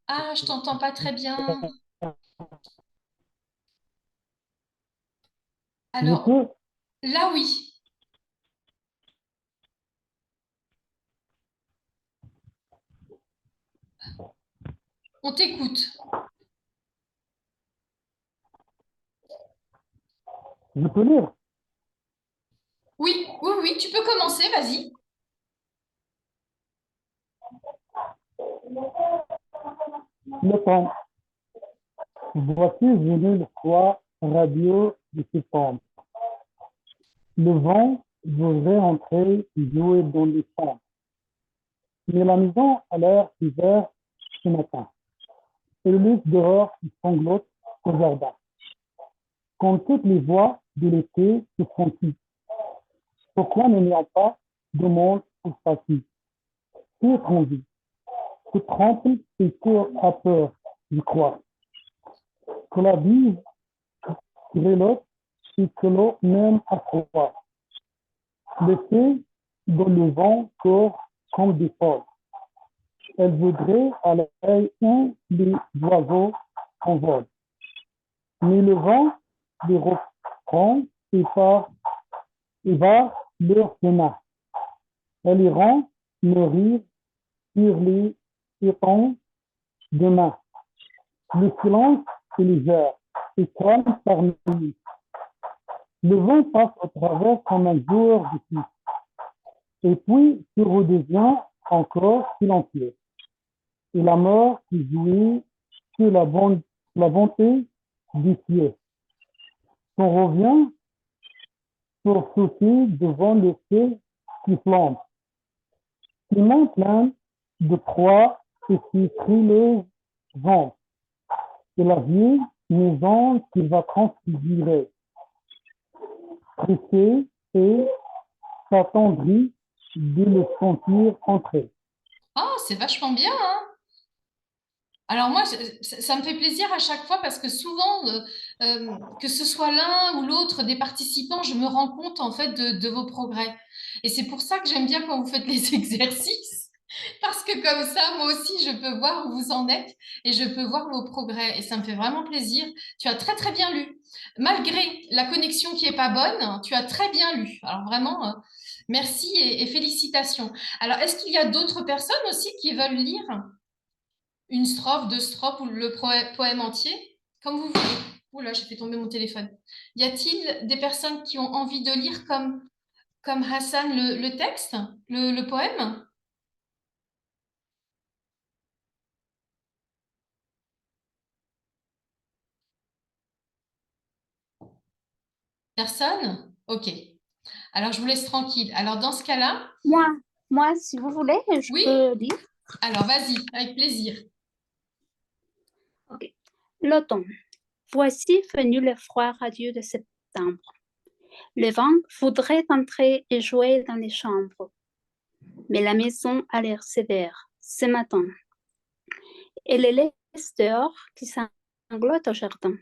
Ah, je t'entends pas très bien. Alors, là oui. On t'écoute. Je peux lire? Oui, oui, oui, tu peux commencer, vas-y. Le temps. Voici venu le froid radieux de septembre. Le vent voudrait entrer et jouer dans les champs. Mais la maison a l'air hiver ce matin. Et le laisse dehors qui sanglote au jardin. Comme toutes les voix de l'été se font tues. Pourquoi ne n'y a pas de monde pour s'assis? Qui est transi? Qui tremble et court à peur, je crois. Que la bise grelotte et que l'eau même a froid. Le feu dans le vent court comme des folles. Elle voudrait aller où les oiseaux s'envolent. Mais le vent les reprend et va leur chemin. Elle ira mourir sur les étangs demain. Le silence est léger et calme par nuit. Le vent passe au travers comme un joueur de flûte. Et puis se redevient encore silencieux. Et la mort qui jouit sur la bonté des cieux. On revient pour sauter devant le feu qui flambe. Ses mains pleines de proie et ses frileuses jambes. Et la vieille maison qu'il va transfigurer. Pressé et s'attendrit de le sentir entrer. Oh, c'est vachement bien, hein? Alors moi, ça me fait plaisir à chaque fois parce que souvent, que ce soit l'un ou l'autre des participants, je me rends compte en fait de vos progrès. Et c'est pour ça que j'aime bien quand vous faites les exercices, parce que comme ça, moi aussi, je peux voir où vous en êtes et je peux voir vos progrès. Et ça me fait vraiment plaisir. Tu as très très bien lu. Malgré la connexion qui est pas bonne, tu as très bien lu. Alors vraiment, merci et félicitations. Alors, est-ce qu'il y a d'autres personnes aussi qui veulent lire une strophe, deux strophes ou le poème entier, comme vous voulez? Oula, j'ai fait tomber mon téléphone. Y a-t-il des personnes qui ont envie de lire comme comme Hassan le texte, le poème? Personne? Ok. Alors, je vous laisse tranquille. Alors, dans ce cas-là... Moi, si vous voulez, je Oui? peux lire. Alors, vas-y, avec plaisir. Ok. L'automne. Voici venu le froid radieux de septembre. Le vent voudrait entrer et jouer dans les chambres. Mais la maison a l'air sévère ce matin. Et les laisse dehors qui sanglotent au jardin.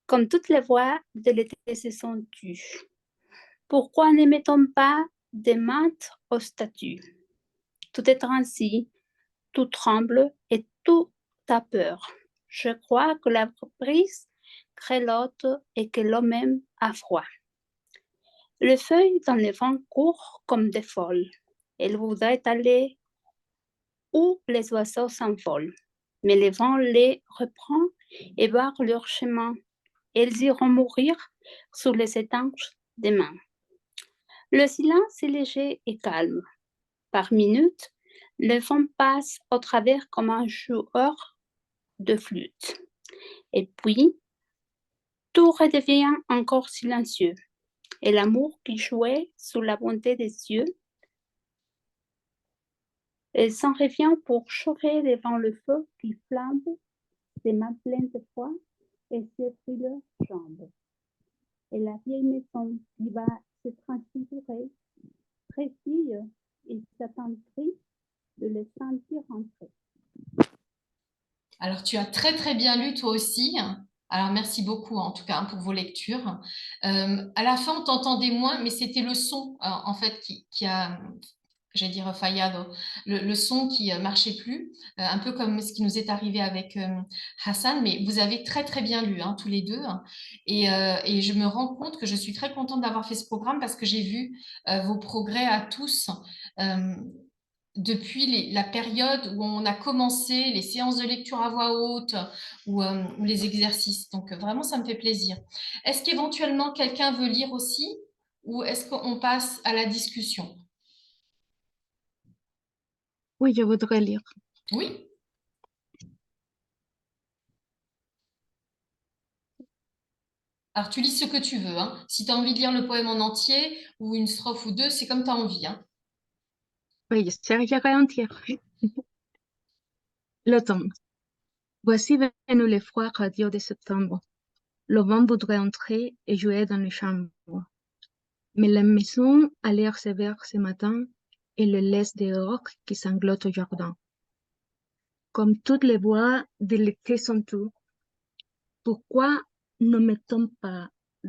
Comme toutes les voix de l'été se sont tues. Pourquoi ne mettons pas des mates aux statues? Tout est ainsi, tout tremble et tout a peur. Je crois que la brise grelotte et que l'eau même a froid. Les feuilles dans le vent courent comme des folles. Elles voudraient aller où les oiseaux s'envolent. Mais le vent les reprend et barre leur chemin. Elles iront mourir sous les étanches des mains. Le silence est léger et calme. Par minutes, le vent passe au travers comme un joueur de flûte. Et puis, tout redevient encore silencieux. Et l'amour qui jouait sous la bonté des yeux, elle s'en revient pour chauffer devant le feu qui flambe, ses mains pleines de froid et ses brûleurs jambes. Et la vieille maison qui va se transfigurer, tressille et s'attendrit de le sentir entrer. Alors, tu as très, très bien lu toi aussi. Alors, merci beaucoup, en tout cas, pour vos lectures. À la fin, on t'entendait moins, mais c'était le son, en fait, qui a, j'allais dire, fallado, le son qui marchait plus, un peu comme ce qui nous est arrivé avec Hassan, mais vous avez très, très bien lu, hein, tous les deux. Et je me rends compte que je suis très contente d'avoir fait ce programme parce que j'ai vu vos progrès à tous. Euh, Depuis la période où on a commencé les séances de lecture à voix haute ou les exercices. Donc, vraiment, ça me fait plaisir. Est-ce qu'éventuellement, quelqu'un veut lire aussi ou est-ce qu'on passe à la discussion? Oui, je voudrais lire. Oui? Alors, tu lis ce que tu veux, hein. Si tu as envie de lire le poème en entier ou une strophe ou deux, c'est comme tu as envie, hein. Oui, j'arriverai entière. L'automne. Voici venu le froid radieux de septembre. Le vent voudrait entrer et jouer dans les chambres. Mais la maison a l'air sévère ce matin et le laisse dehors qui sanglote au jardin. Comme toutes les voix de l'été sont tout, pourquoi ne mettons pas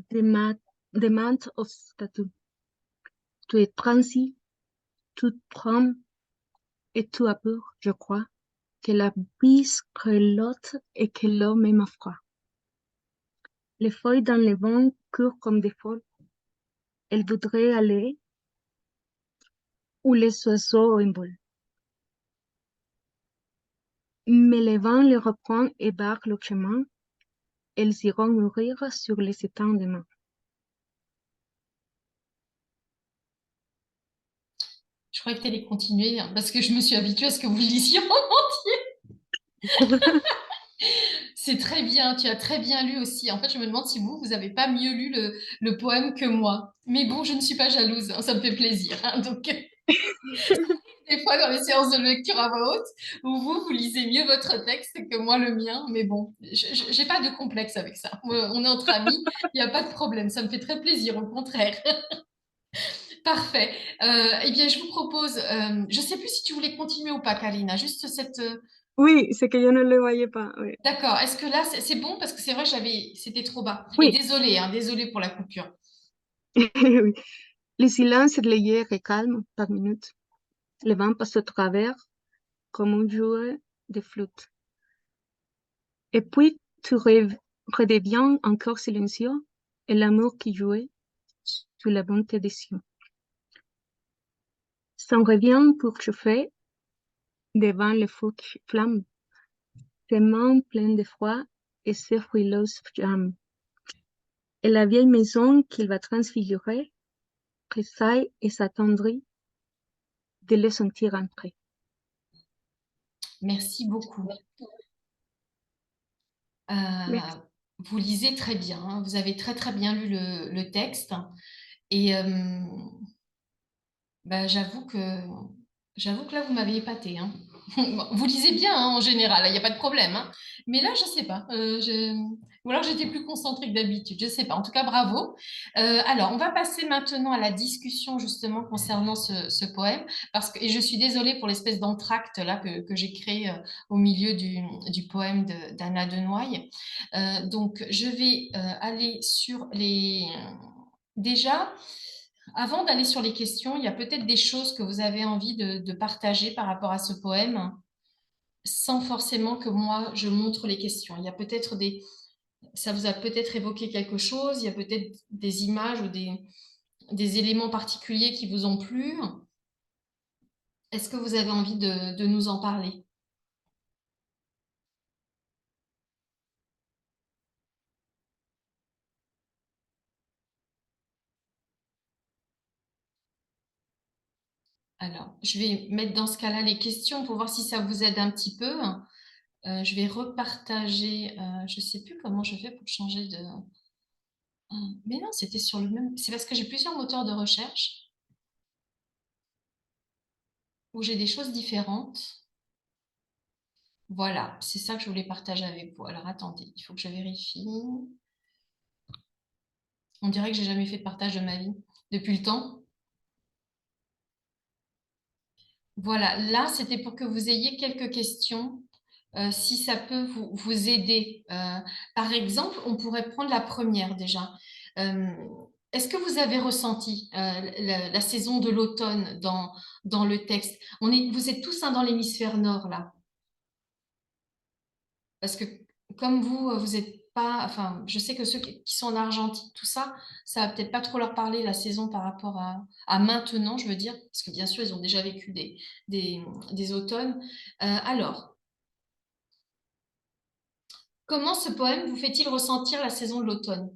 des mates aux statues? Tout est transi, tout tremble et tout a peur, je crois, que la bise grelotte et que l'eau même a froid. Les feuilles dans le vent courent comme des folles. Elles voudraient aller où les oiseaux envolent. Mais le vent les reprend et barre le chemin. Elles iront mourir sur les étangs demain. Je croyais que tu allais continuer hein, parce que je me suis habituée à ce que vous lisiez en entier. C'est très bien, tu as très bien lu aussi. En fait, je me demande si vous n'avez pas mieux lu le poème que moi. Mais bon, je ne suis pas jalouse, hein, ça me fait plaisir. Hein, donc, des fois, dans les séances de lecture à voix haute, où vous lisez mieux votre texte que moi le mien. Mais bon, je n'ai pas de complexe avec ça. On est entre amis, il n'y a pas de problème. Ça me fait très plaisir, au contraire. Parfait. Eh bien, je vous propose, je ne sais plus si tu voulais continuer ou pas, Karina, juste cette... Oui, c'est que je ne le voyais pas. Oui. D'accord. Est-ce que là, c'est bon? Parce que c'est vrai, c'était trop bas. Et Oui. désolé, hein, désolé pour la coupure. Oui. Le silence est léger et calme par minute. Le vent passe au travers comme un joueur de flûte. Et puis, tu redeviens encore silencieux et l'amour qui jouait sous la bonté des cieux. S'en revient pour chauffer devant le feu qui flamme, ses mains pleines de froid et ses frileuses jambes. Et la vieille maison qu'il va transfigurer, tressaille et s'attendrit de le sentir entrer. Merci beaucoup. Merci. Vous lisez très bien, hein, vous avez très très bien lu le texte et bah, j'avoue que là vous m'avez épaté, hein. Vous lisez bien hein, en général, il n'y a pas de problème, hein. Mais là je sais pas, ou alors j'étais plus concentrée que d'habitude, je sais pas. En tout cas bravo. Alors on va passer maintenant à la discussion justement concernant ce poème et je suis désolée pour l'espèce d'entracte là que j'ai créé au milieu du poème d'Anna de Noailles. Donc je vais aller sur déjà. Avant d'aller sur les questions, il y a peut-être des choses que vous avez envie de partager par rapport à ce poème, sans forcément que moi je montre les questions. Il y a peut-être ça vous a peut-être évoqué quelque chose, il y a peut-être des images ou des éléments particuliers qui vous ont plu. Est-ce que vous avez envie de nous en parler? Alors, je vais mettre dans ce cas-là les questions pour voir si ça vous aide un petit peu. Je vais repartager, je ne sais plus comment je fais pour changer de... Mais non, c'était sur le même... C'est parce que j'ai plusieurs moteurs de recherche où j'ai des choses différentes. Voilà, c'est ça que je voulais partager avec vous. Alors, attendez, il faut que je vérifie. On dirait que j'ai jamais fait de partage de ma vie depuis le temps. Voilà, là, c'était pour que vous ayez quelques questions, si ça peut vous aider. Par exemple, on pourrait prendre la première déjà. Est-ce que vous avez ressenti la saison de l'automne dans le texte? Vous êtes tous hein, dans l'hémisphère nord, là. Parce que comme vous n'êtes pas... Enfin, je sais que ceux qui sont en Argentine, tout ça, ça va peut-être pas trop leur parler la saison par rapport à maintenant, je veux dire. Parce que bien sûr, ils ont déjà vécu des automnes. Alors, comment ce poème vous fait-il ressentir la saison de l'automne?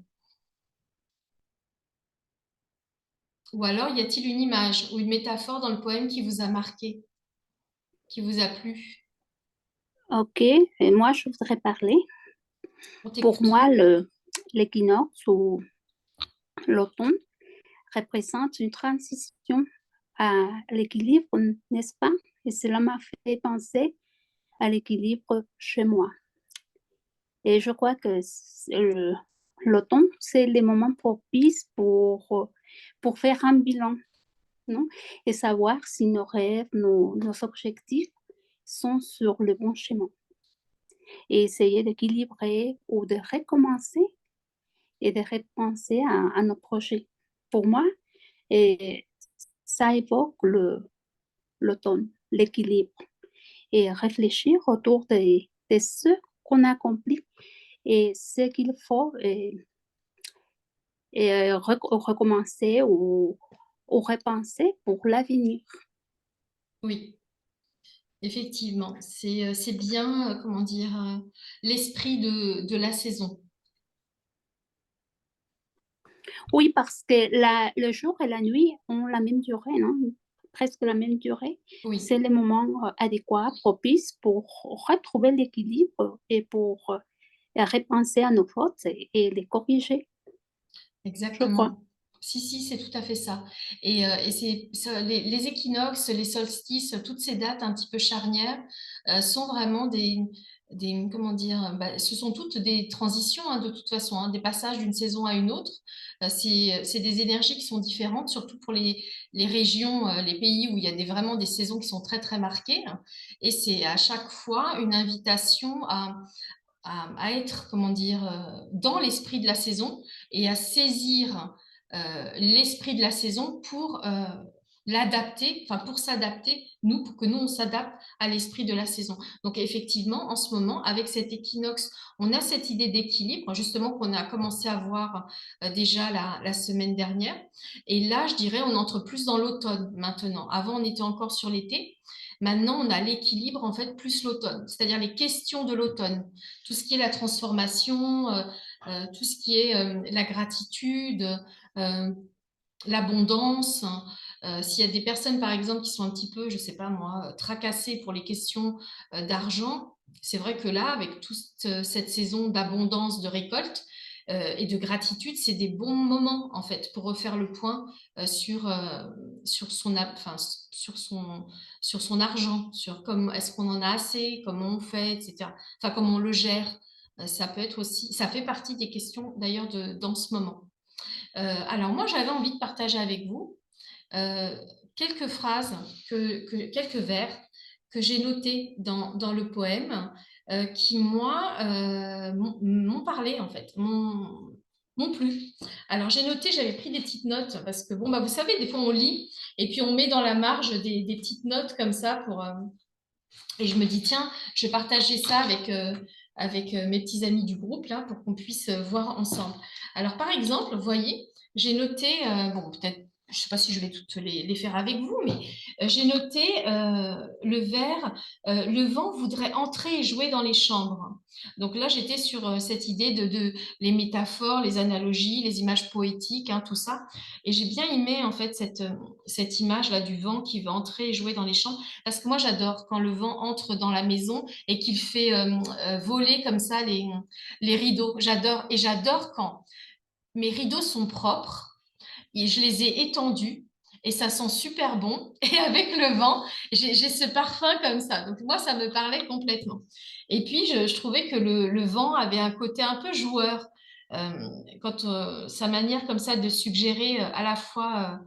Ou alors, y a-t-il une image ou une métaphore dans le poème qui vous a marqué, qui vous a plu? Ok, et moi je voudrais parler. On Pour t'écoute. moi, l'équinoxe ou l'automne représente une transition à l'équilibre, n'est-ce pas? Et cela m'a fait penser à l'équilibre chez moi. Et je crois que l'automne, c'est le moment propice pour faire un bilan, non? Et savoir si nos rêves, nos objectifs sont sur le bon chemin. Et essayer d'équilibrer ou de recommencer et de repenser à nos projets. Pour moi, et ça évoque l'automne, l'équilibre et réfléchir autour de ce qu'on a accompli et ce qu'il faut recommencer ou repenser pour l'avenir. Oui, effectivement. C'est bien, comment dire, l'esprit de la saison. Oui, parce que le jour et la nuit ont la même durée, non? Presque la même durée. Oui. C'est le moment adéquat, propice pour retrouver l'équilibre et pour repenser à nos fautes et les corriger, je crois. Exactement. Si, c'est tout à fait ça. Et les équinoxes, les solstices, toutes ces dates un petit peu charnières sont vraiment comment dire, ce sont toutes des transitions hein, de toute façon, hein, des passages d'une saison à une autre. C'est des énergies qui sont différentes, surtout pour les régions, les pays où il y a vraiment des saisons qui sont très très marquées. Et c'est à chaque fois une invitation à être, comment dire, dans l'esprit de la saison et à saisir l'esprit de la saison pour l'adapter, enfin pour s'adapter, pour que nous on s'adapte à l'esprit de la saison. Donc effectivement, en ce moment, avec cet équinoxe, on a cette idée d'équilibre, justement qu'on a commencé à voir déjà la semaine dernière. Et là, je dirais, on entre plus dans l'automne maintenant. Avant, on était encore sur l'été. Maintenant, on a l'équilibre, en fait, plus l'automne, c'est-à-dire les questions de l'automne, tout ce qui est la transformation, tout ce qui est la gratitude, l'abondance. S'il y a des personnes, par exemple, qui sont un petit peu, je ne sais pas moi, tracassées pour les questions d'argent, c'est vrai que là, avec toute cette saison d'abondance, de récolte et de gratitude, c'est des bons moments, en fait, pour refaire le point sur son argent, sur est-ce qu'on en a assez, comment on fait, etc. Enfin, comment on le gère. Ça peut être aussi, ça fait partie des questions d'ailleurs dans ce moment. Alors moi, j'avais envie de partager avec vous euh, quelques phrases, quelques vers que j'ai notés dans le poème qui, moi, m'ont parlé, en fait, m'ont plu. Alors j'ai noté, j'avais pris des petites notes parce que, bon, bah, vous savez, des fois on lit et puis on met dans la marge des petites notes comme ça pour... et je me dis, tiens, je vais partager ça avec mes petits amis du groupe, là, pour qu'on puisse voir ensemble. Alors, par exemple, vous voyez, j'ai noté, bon, peut-être, je ne sais pas si je vais toutes les faire avec vous, mais j'ai noté le vers, le vent voudrait entrer et jouer dans les chambres. Donc là, j'étais sur cette idée de les métaphores, les analogies, les images poétiques, hein, tout ça. Et j'ai bien aimé, en fait, cette image-là du vent qui veut entrer et jouer dans les chambres. Parce que moi, j'adore quand le vent entre dans la maison et qu'il fait voler comme ça les rideaux. J'adore. Et j'adore quand mes rideaux sont propres et je les ai étendus et ça sent super bon. Et avec le vent, j'ai ce parfum comme ça. Donc moi, ça me parlait complètement. Et puis, je trouvais que le vent avait un côté un peu joueur. Quand sa manière comme ça de suggérer à la fois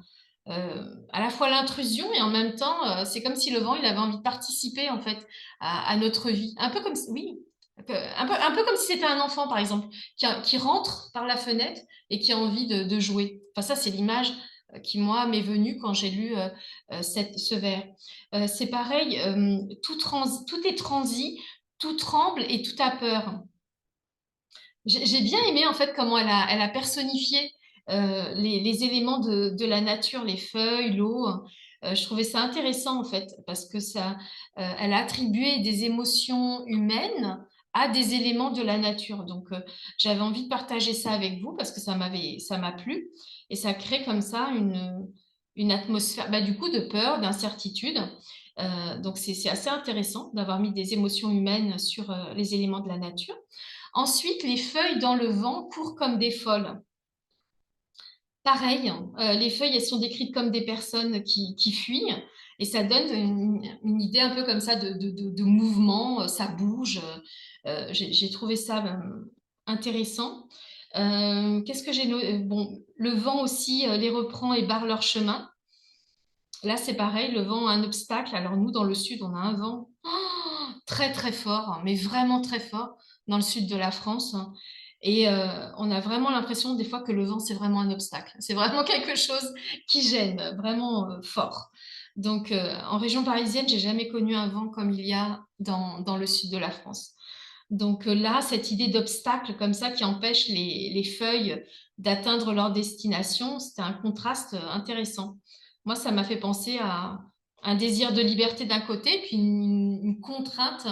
l'intrusion et en même temps, c'est comme si le vent, il avait envie de participer en fait à notre vie. Un peu comme si, oui, un peu comme si c'était un enfant, par exemple, qui rentre par la fenêtre et qui a envie de jouer. Enfin, ça, c'est l'image qui, moi, m'est venue quand j'ai lu ce vers. C'est pareil, tout est transi, tout tremble et tout a peur. J'ai bien aimé en fait comment elle a personnifié les éléments de la nature, les feuilles, l'eau. Je trouvais ça intéressant en fait parce que elle a attribué des émotions humaines à des éléments de la nature. Donc j'avais envie de partager ça avec vous parce que ça m'a plu et ça crée comme ça une atmosphère du coup de peur, d'incertitude. Donc c'est assez intéressant d'avoir mis des émotions humaines sur les éléments de la nature. Ensuite, les feuilles dans le vent courent comme des folles. Pareil, les feuilles, elles sont décrites comme des personnes qui fuient et ça donne une idée un peu comme ça de mouvement, ça bouge. J'ai trouvé ça intéressant. Qu'est-ce que j'ai noté? Bon, le vent aussi les reprend et barre leur chemin. Là, c'est pareil, le vent a un obstacle. Alors nous, dans le sud, on a un vent très très fort, mais vraiment très fort dans le sud de la France. Et on a vraiment l'impression des fois que le vent, c'est vraiment un obstacle. C'est vraiment quelque chose qui gêne, vraiment fort. Donc en région parisienne, j'ai jamais connu un vent comme il y a dans le sud de la France. Donc là, cette idée d'obstacle comme ça qui empêche les feuilles d'atteindre leur destination, c'était un contraste intéressant. Moi, ça m'a fait penser à un désir de liberté d'un côté, puis une contrainte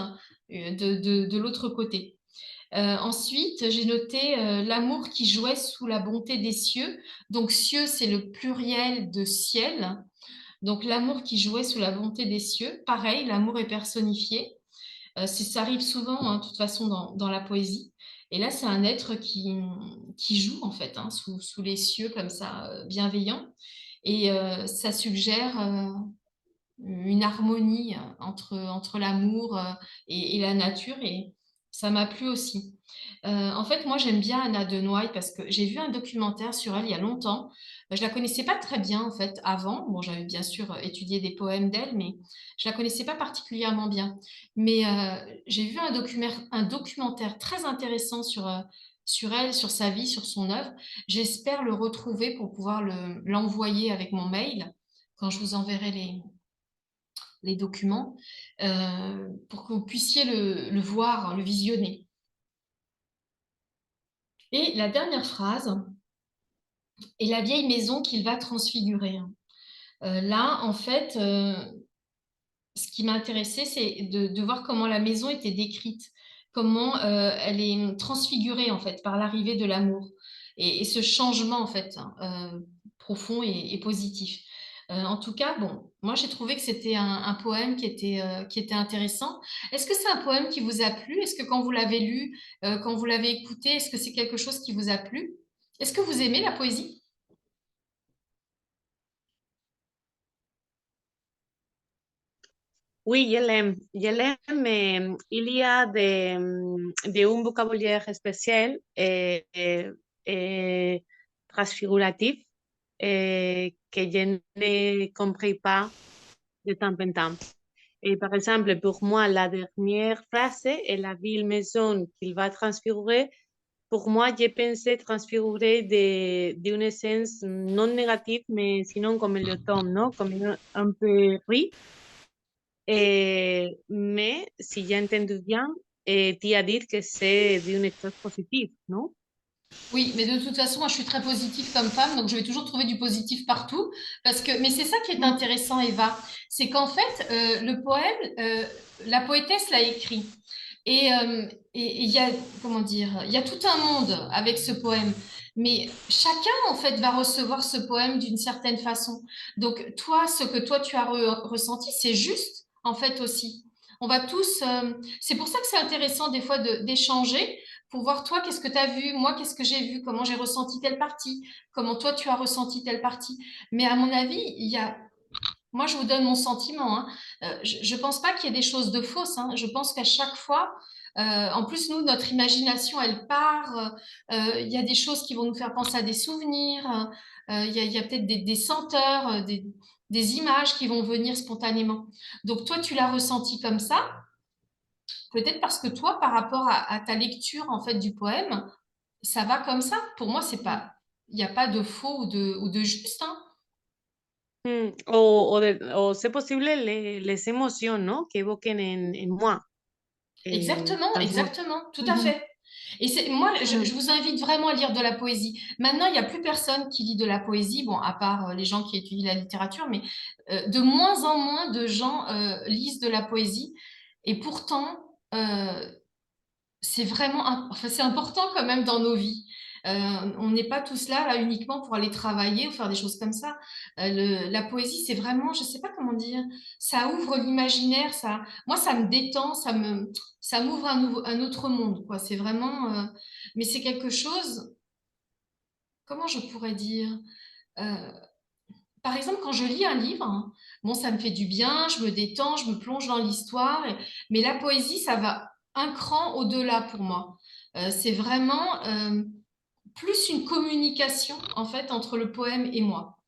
de l'autre côté. Ensuite, j'ai noté l'amour qui jouait sous la bonté des cieux. Donc, cieux, c'est le pluriel de ciel. Donc, l'amour qui jouait sous la bonté des cieux. Pareil, l'amour est personnifié. Ça arrive souvent, hein, de toute façon, dans la poésie. Et là, c'est un être qui joue, en fait, hein, sous les cieux, comme ça, bienveillant. Et ça suggère une harmonie entre l'amour et la nature. Et ça m'a plu aussi. En fait, moi, j'aime bien Anna de Noailles parce que j'ai vu un documentaire sur elle il y a longtemps. Je la connaissais pas très bien, en fait, avant. Bon, j'avais bien sûr étudié des poèmes d'elle, mais je la connaissais pas particulièrement bien. Mais j'ai vu un documentaire très intéressant sur elle, sur sa vie, sur son œuvre. J'espère le retrouver pour pouvoir l'envoyer avec mon mail quand je vous enverrai les documents pour que vous puissiez le voir, le visionner. Et la dernière phrase est la vieille maison qu'il va transfigurer. Là, en fait, ce qui m'a intéressée, c'est de voir comment la maison était décrite, comment elle est transfigurée en fait par l'arrivée de l'amour. et ce changement, en fait, profond et positif. En tout cas, bon, moi j'ai trouvé que c'était un poème qui était intéressant. Est-ce que c'est un poème qui vous a plu? Est-ce que quand vous l'avez lu, quand vous l'avez écouté, est-ce que c'est quelque chose qui vous a plu? Est-ce que vous aimez la poésie? Oui, je l'aime, mais il y a de un vocabulaire spécial et transfiguratif que je ne comprends pas de temps en temps. Et par exemple, pour moi, la dernière phrase est la ville maison qu'il va transfigurer. Pour moi, j'ai pensé transfigurer d'une essence non négative, mais sinon comme l'automne, non? Comme un peu gris. Mais si j'ai entendu bien, tu as dit que c'est d'une chose positive, non? Oui, mais de toute façon, moi, je suis très positive comme femme, donc je vais toujours trouver du positif partout. Mais c'est ça qui est Mm. intéressant, Eva, c'est qu'en fait, le poème, la poétesse l'a écrit. Et il y a, comment dire, il y a tout un monde avec ce poème. Mais chacun, en fait, va recevoir ce poème d'une certaine façon. Donc, toi, ce que toi, tu as ressenti, c'est juste, en fait, aussi. On va tous. C'est pour ça que c'est intéressant, des fois, d'échanger pour voir toi, qu'est-ce que tu as vu, moi, qu'est-ce que j'ai vu, comment j'ai ressenti telle partie, comment toi, tu as ressenti telle partie. Mais à mon avis, moi, je vous donne mon sentiment, hein. Je ne pense pas qu'il y ait des choses de fausses, hein. Je pense qu'à chaque fois, en plus, nous, notre imagination, elle part. Il y a des choses qui vont nous faire penser à des souvenirs. Il y a peut-être des senteurs, des images qui vont venir spontanément. Donc, toi, tu l'as ressenti comme ça. Peut-être parce que toi, par rapport à ta lecture en fait du poème, ça va comme ça. Pour moi, c'est pas, il n'y a pas de faux ou de juste, hein. O c'est possible les émotions, non? Que évoquent en moi. Exactement, Transmo- exactement, tout à Mhm. fait. Et c'est moi, Mm. je vous invite vraiment à lire de la poésie. Maintenant, il n'y a plus personne qui lit de la poésie, bon, à part les gens qui étudient la littérature, mais de moins en moins de gens lisent de la poésie. Et pourtant, c'est vraiment, enfin, c'est important quand même dans nos vies. On n'est pas tous là uniquement pour aller travailler ou faire des choses comme ça. La poésie, c'est vraiment, je sais pas comment dire, ça ouvre l'imaginaire, moi, ça me détend, ça m'ouvre un autre monde, quoi. C'est vraiment, mais c'est quelque chose, comment je pourrais dire, Euh, par exemple, quand je lis un livre, hein, bon, ça me fait du bien, je me détends, je me plonge dans l'histoire, mais la poésie, ça va un cran au-delà pour moi. C'est vraiment plus une communication, en fait, entre le poème et moi.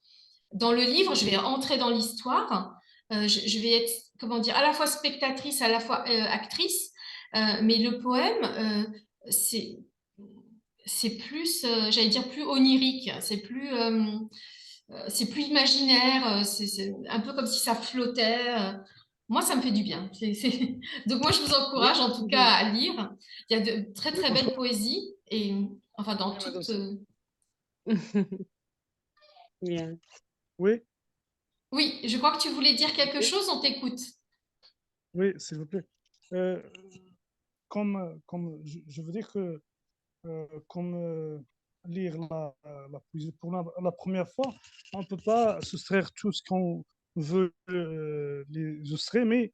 Dans le livre, je vais entrer dans l'histoire, je vais être, comment dire, à la fois spectatrice, à la fois actrice, mais le poème, c'est c'est plus, j'allais dire, plus onirique, c'est plus imaginaire, c'est un peu comme si ça flottait. Moi, ça me fait du bien. Donc moi, je vous encourage Oui. en tout cas Mhm. à lire. Il y a de très Oui, très en belles fait, poésies et enfin dans oui, madame, toutes. Bien. oui, Oui, je crois que tu voulais dire quelque oui, chose, on t'écoute. oui, s'il vous plaît. Euh, comme je veux dire que comme lire la poésie pour la première fois, on ne peut pas soustraire tout ce qu'on veut les soustraire, mais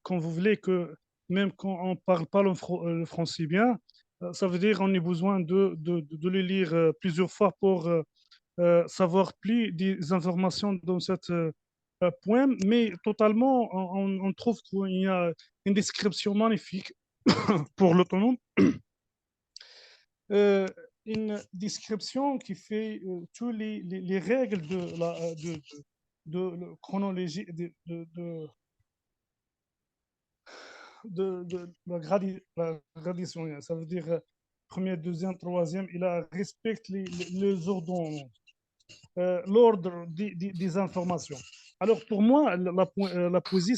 quand vous voulez que même quand on ne parle pas le français bien, ça veut dire qu'on a besoin de le lire plusieurs fois pour savoir plus des informations dans cette poème, mais totalement, on trouve qu'il y a une description magnifique pour l'autonome, euh, une description qui fait toutes les règles de chronologie, de la gradation. Ça veut dire premier, deuxième, troisième, il respecte les ordres, l'ordre des informations. Alors pour moi, la poésie,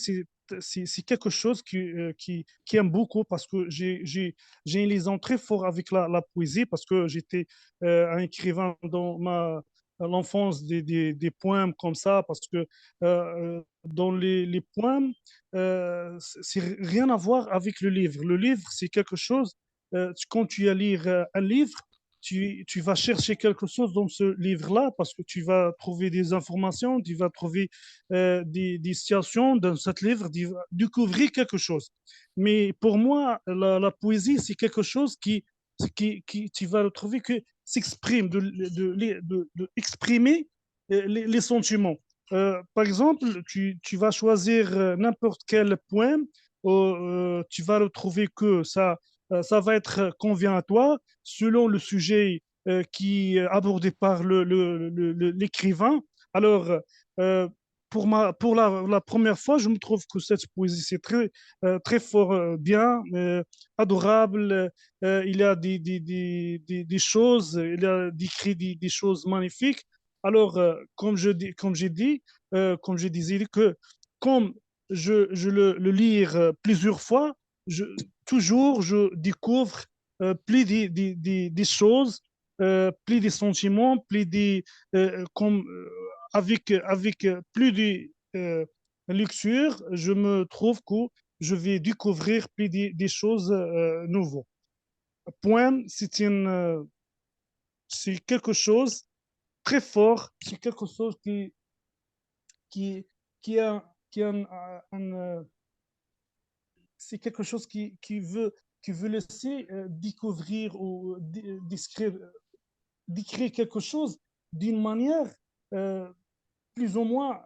c'est quelque chose qui aime beaucoup parce que j'ai une liaison très forte avec la poésie parce que j'étais un écrivain dans l'enfance des poèmes comme ça parce que dans les poèmes, c'est rien à voir avec le livre. Le livre, c'est quelque chose, quand tu as lire un livre, tu vas chercher quelque chose dans ce livre-là parce que tu vas trouver des informations, tu vas trouver des situations dans ce livre, tu vas découvrir quelque chose. Mais pour moi, la poésie, c'est quelque chose qui tu vas le trouver que s'exprime, de exprimer les sentiments. Par exemple, tu vas choisir n'importe quel poème, tu vas le trouver que ça va être convient à toi selon le sujet qui est abordé par l'écrivain. Alors, euh, pour la première fois, je me trouve que cette poésie, c'est très fort, bien, adorable. Il y a des choses, il y a décrit des choses magnifiques. Alors, comme j'ai dit, comme je disais, que comme je le lire plusieurs fois, toujours je découvre plus des choses, plus des sentiments, plus comme, avec plus de lecture, je me trouve que je vais découvrir plus des choses nouvelles. Point, c'est quelque chose très fort, c'est quelque chose qui, qui a c'est quelque chose qui veut laisser découvrir ou d'écrire quelque chose d'une manière euh, plus ou moins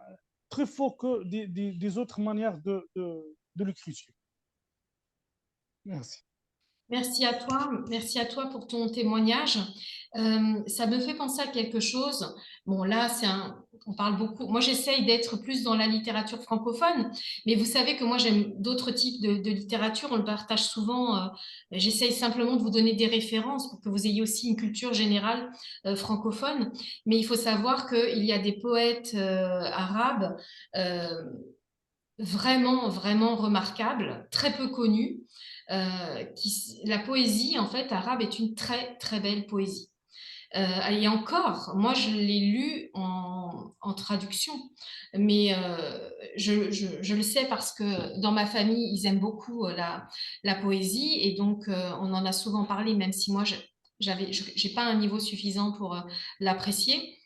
très fort que des autres manières de l'écriture. Merci. Merci à toi pour ton témoignage. Ça me fait penser à quelque chose. Bon, là, on parle beaucoup. Moi, j'essaye d'être plus dans la littérature francophone, mais vous savez que moi, j'aime d'autres types de littérature. On le partage souvent. J'essaye simplement de vous donner des références pour que vous ayez aussi une culture générale francophone. Mais il faut savoir qu'il y a des poètes arabes vraiment, vraiment remarquables, très peu connus. La poésie, en fait, arabe est une très, très belle poésie. Et encore, moi, je l'ai lu en traduction, mais je le sais parce que dans ma famille, ils aiment beaucoup la poésie, et donc on en a souvent parlé, même si moi, j'ai pas un niveau suffisant pour l'apprécier.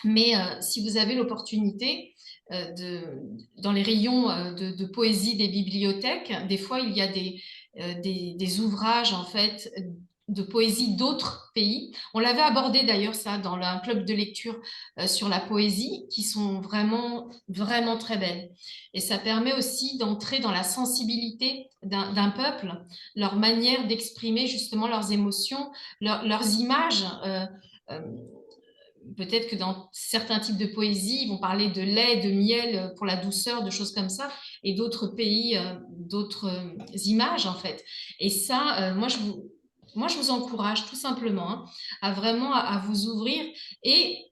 Mais si vous avez l'opportunité, dans les rayons de poésie des bibliothèques, des fois, il y a des ouvrages, en fait, de poésie d'autres pays. On l'avait abordé d'ailleurs, ça, dans un club de lecture sur la poésie, qui sont vraiment, vraiment très belles. Et ça permet aussi d'entrer dans la sensibilité d'un peuple, leur manière d'exprimer justement leurs émotions, leurs images. Euh, Peut-être que dans certains types de poésie, ils vont parler de lait, de miel pour la douceur, de choses comme ça, et d'autres pays, d'autres images en fait. Et ça, moi, je vous encourage tout simplement à vraiment à vous ouvrir. Et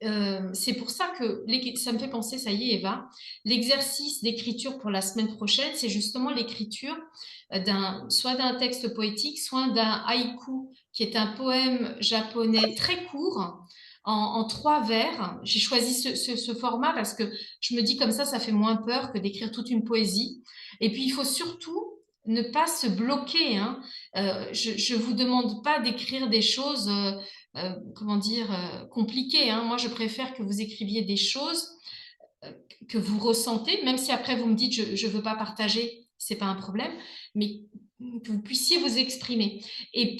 c'est pour ça que ça me fait penser, ça y est, Eva, l'exercice d'écriture pour la semaine prochaine, c'est justement l'écriture soit d'un texte poétique, soit d'un haïku, qui est un poème japonais très court en 3 vers. J'ai choisi ce format parce que je me dis comme ça fait moins peur que d'écrire toute une poésie. Et puis, il faut surtout ne pas se bloquer. Je ne vous demande pas d'écrire des choses, comment dire, compliquées. Moi, je préfère que vous écriviez des choses que vous ressentez, même si après vous me dites je ne veux pas partager, c'est pas un problème, mais que vous puissiez vous exprimer. Et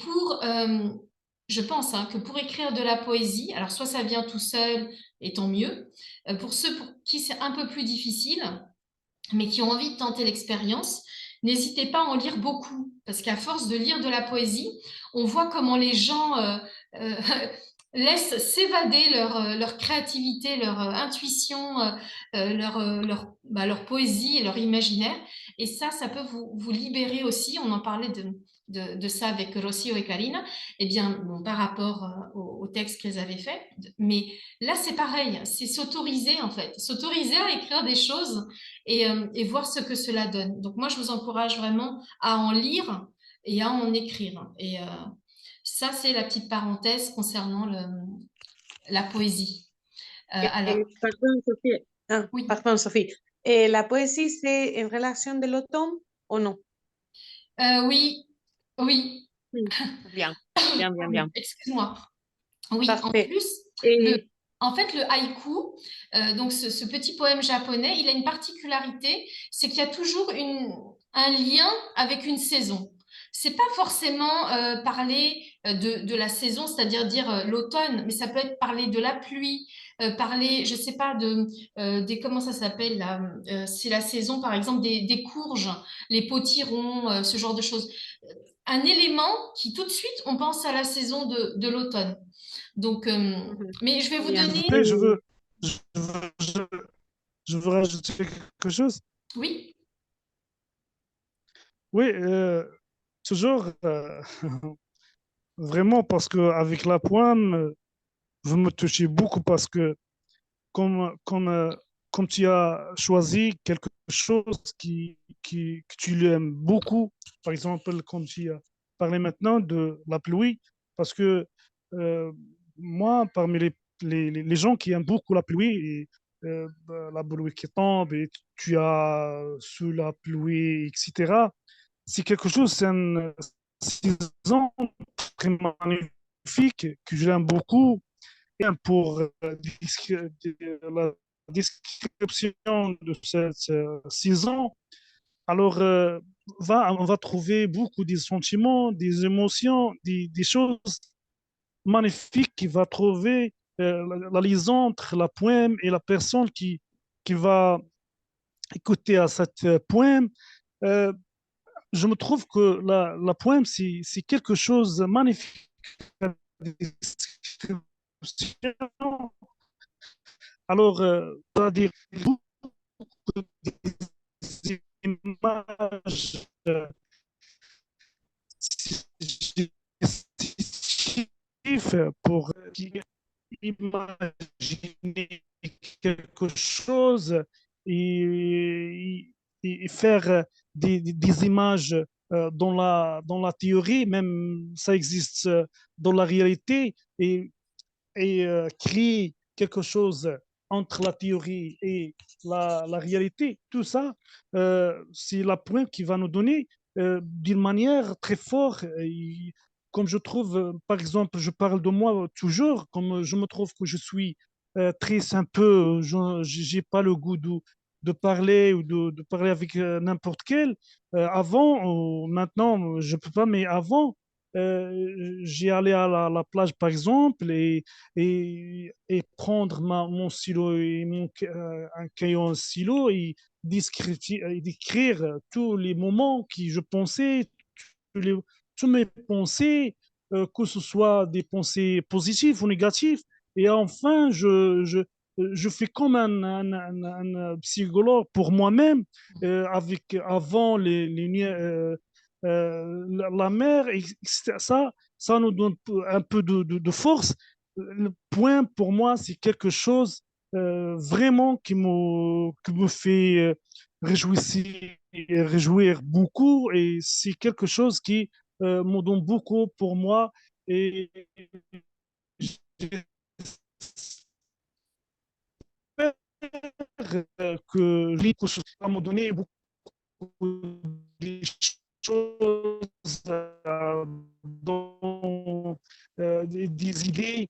je pense que pour écrire de la poésie, alors soit ça vient tout seul, et tant mieux. Pour ceux pour qui c'est un peu plus difficile, mais qui ont envie de tenter l'expérience, n'hésitez pas à en lire beaucoup, parce qu'à force de lire de la poésie, on voit comment les gens laissent s'évader leur créativité, leur intuition, leur poésie et leur imaginaire. Et ça peut vous libérer aussi. On en parlait de ça avec Rocio et Karina, eh bien, bon, par rapport au texte qu'elles avaient fait. Mais là, c'est pareil, c'est s'autoriser en fait, s'autoriser à écrire des choses et voir ce que cela donne. Donc moi, je vous encourage vraiment à en lire et à en écrire. Et ça, c'est la petite parenthèse concernant la poésie. Pardon, Sophie. Oui. Pardon, Sophie. ¿La poésie, c'est en relation de l'automne ou non? Oui, oui. Bien, bien, bien, bien. Excuse-moi. Oui, en Parfait. plus, Et en fait, le haïku, donc ce petit poème japonais, il a une particularité, c'est qu'il y a toujours un lien avec une saison. C'est pas forcément parler de la saison, c'est-à-dire dire l'automne, mais ça peut être parler de la pluie, parler, je sais pas, des comment ça s'appelle là, c'est la saison par exemple des courges, les potirons, ce genre de choses. Un élément qui tout de suite on pense à la saison de l'automne. Donc, mais je vais vous bien. donner. Je veux, je, je veux rajouter quelque chose. Oui, Oui, toujours, vraiment, parce qu'avec la poème, vous me touchez beaucoup parce que comme, comme, euh, comme tu as choisi quelque chose que tu aimes beaucoup, par exemple, comme tu as parlé maintenant de la pluie, parce que euh, moi, parmi les gens qui aiment beaucoup la pluie, et, la pluie qui tombe, et tu as sous la pluie, etc., c'est quelque chose, c'est une saison très magnifique que j'aime beaucoup pour la description de cette saison, alors on va trouver beaucoup de sentiments, des émotions, des choses magnifiques qui va trouver la liaison entre la poème et la personne qui va écouter à cette poème. Euh, je me trouve que la poème, c'est quelque chose de magnifique. Alors, ça veut dire beaucoup d'images pour imaginer quelque chose et faire des images dans la théorie, même ça existe dans la réalité, et créer quelque chose entre la théorie et la réalité, tout ça, c'est la pointe qui va nous donner d'une manière très forte. Comme je trouve, par exemple, je parle de moi toujours, comme je me trouve que je suis triste un peu, je n'ai pas le goût de parler ou de parler avec n'importe quel. Avant, maintenant, je ne peux pas, mais avant, j'ai allé à la plage, par exemple, et prendre mon stylo et un crayon stylo et d'écrire tous les moments que je pensais, tous, les, toutes mes pensées, que ce soit des pensées positives ou négatives. Et enfin, je fais comme un psychologue pour moi-même, avec avant la mer, et ça nous donne un peu de force. Le point pour moi, c'est quelque chose vraiment qui me fait réjouir beaucoup, et c'est quelque chose qui me donne beaucoup pour moi, et j'espère que ça va me donner beaucoup de choses, des idées.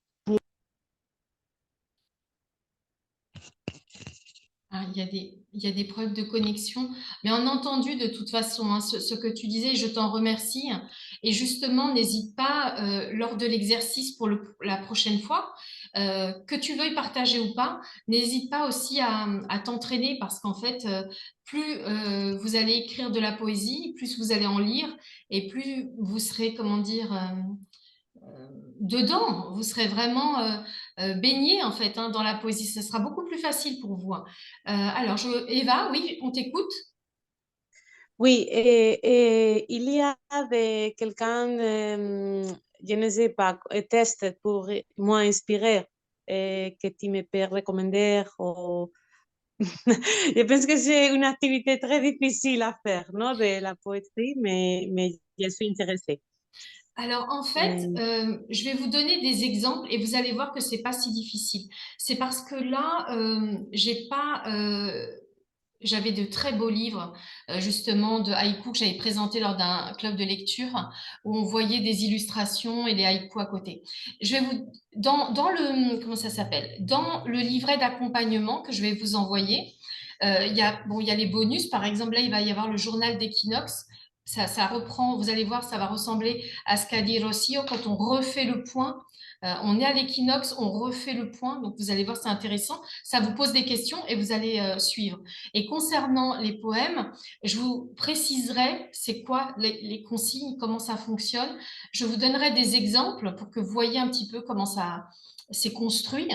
ah, il y a des problèmes de connexion, mais on a entendu de toute façon hein, ce que tu disais, je t'en remercie. Et justement, n'hésite pas lors de l'exercice pour la prochaine fois, que tu veuilles partager ou pas, n'hésite pas aussi à t'entraîner parce qu'en fait, plus vous allez écrire de la poésie, plus vous allez en lire et plus vous serez, comment dire, dedans, vous serez vraiment baigné en fait hein, dans la poésie. Ce sera beaucoup plus facile pour vous. Hein. Alors, Eva, oui, on t'écoute. Oui, il y a quelqu'un, je ne sais pas, test pour m'inspirer que tu me peux recommander. Je pense que c'est une activité très difficile à faire, non, de la poétrie, mais je suis intéressée. Alors, en fait, je vais vous donner des exemples et vous allez voir que c'est pas si difficile. C'est parce que là, j'ai pas j'avais de très beaux livres, justement, de haïku que j'avais présenté lors d'un club de lecture, où on voyait des illustrations et les haïkus à côté. Je vais vous, dans le, comment ça s'appelle? Dans le livret d'accompagnement que je vais vous envoyer, il y a, bon, il y a les bonus, par exemple, là, il va y avoir le journal d'équinoxe. Ça reprend, vous allez voir, ça va ressembler à ce qu'a dit Rocio quand on refait le point. On est à l'équinoxe, on refait le point, donc vous allez voir, c'est intéressant. Ça vous pose des questions et vous allez suivre. Et concernant les poèmes, je vous préciserai c'est quoi les consignes, comment ça fonctionne. Je vous donnerai des exemples pour que vous voyez un petit peu comment ça s'est construit.